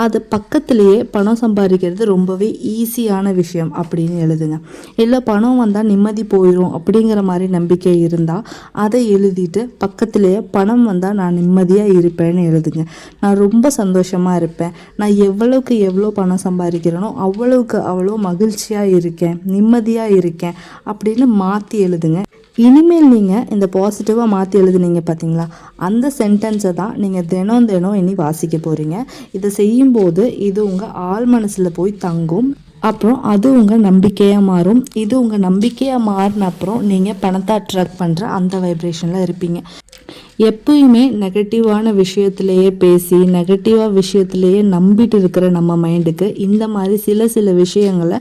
அது பக்கத்துலேயே பணம் சம்பாதிக்கிறது ரொம்பவே ஈஸியான விஷயம் அப்படின்னு எழுதுங்க. இல்லை பணம் வந்தால் நிம்மதி போயிடும் அப்படிங்கிற மாதிரி நம்பிக்கை இருந்தால் அதை எழுதிட்டு பக்கத்துலேயே பணம் வந்தால் நான் நிம்மதியாக இருப்பேன்னு எழுதுங்க. நான் ரொம்ப சந்தோஷமாக இருப்பேன், நான் எவ்வளோ பணம் சம்பாதிக்கிறேனோ அவ்வளோ மகிழ்ச்சியாக இருக்கேன், நிம்மதியாக இருக்கேன் அப்படின்னு மாற்றி எழுதுங்க. இனிமேல் நீங்கள் இந்த பாசிட்டிவாக மாற்றி எழுதுனீங்க பார்த்தீங்களா, அந்த சென்டென்ஸை தான் நீங்கள் தினம் இனி வாசிக்க போகிறீங்க. இதை செய்யும்போது இது உங்கள் ஆழ் மனசில் போய் தங்கும். அப்புறம் அது உங்கள் நம்பிக்கையாக மாறும். இது உங்கள் நம்பிக்கையாக மாறின அப்புறம் நீங்கள் பணத்தை அட்ராக்ட் பண்ணுற அந்த வைப்ரேஷனில் இருப்பீங்க. எப்பயுமே நெகட்டிவான விஷயத்துலையே பேசி நெகட்டிவாக விஷயத்துலையே நம்பிட்டு இருக்கிற நம்ம மைண்டுக்கு இந்த மாதிரி சில விஷயங்களை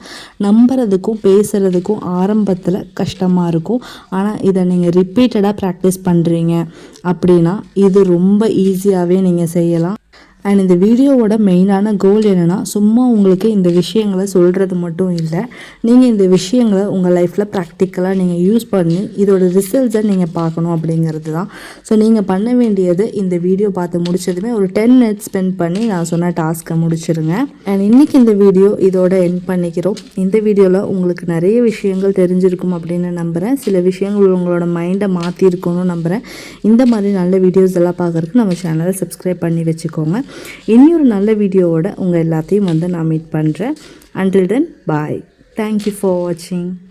நம்புறதுக்கும் பேசுகிறதுக்கும் ஆரம்பத்தில் கஷ்டமாக இருக்கும். ஆனால் இதை நீங்கள் ரிப்பீட்டடாக ப்ராக்டிஸ் பண்ணுறீங்க அப்படின்னா இது ரொம்ப ஈஸியாகவே நீங்கள் செய்யலாம். அண்ட் இந்த வீடியோவோட மெயினான கோல் என்னென்னா, சும்மா உங்களுக்கு இந்த விஷயங்களை சொல்கிறது மட்டும் இல்லை, நீங்கள் இந்த விஷயங்களை உங்கள் லைஃப்பில் ப்ராக்டிக்கலாக நீங்கள் யூஸ் பண்ணி இதோட ரிசல்ட்ஸை நீங்கள் பார்க்கணும் அப்படிங்கிறது தான். ஸோ நீங்கள் பண்ண வேண்டியது இந்த வீடியோ பார்த்து முடிச்சதுமே ஒரு 10 மினிட்ஸ் ஸ்பெண்ட் பண்ணி நான் சொன்ன டாஸ்க்கை முடிச்சிருங்க. அண்ட் இன்றைக்கி இந்த வீடியோ இதோட எண்ட் பண்ணிக்கிறோம். இந்த வீடியோவில் உங்களுக்கு நிறைய விஷயங்கள் தெரிஞ்சிருக்கும் அப்படின்னு நம்புகிறேன். சில விஷயங்கள் உங்களோட மைண்டை மாற்றிருக்கணும்னு நம்புகிறேன். இந்த மாதிரி நல்ல வீடியோஸ் எல்லாம் பார்க்குறதுக்கு நம்ம சேனலை சப்ஸ்கிரைப் பண்ணி வச்சுக்கோங்க. இன்னொரு நல்ல வீடியோவோட உங்கள் எல்லாத்தையும் நான் மீட் பண்ணுறேன். Until then, bye. Thank you for watching.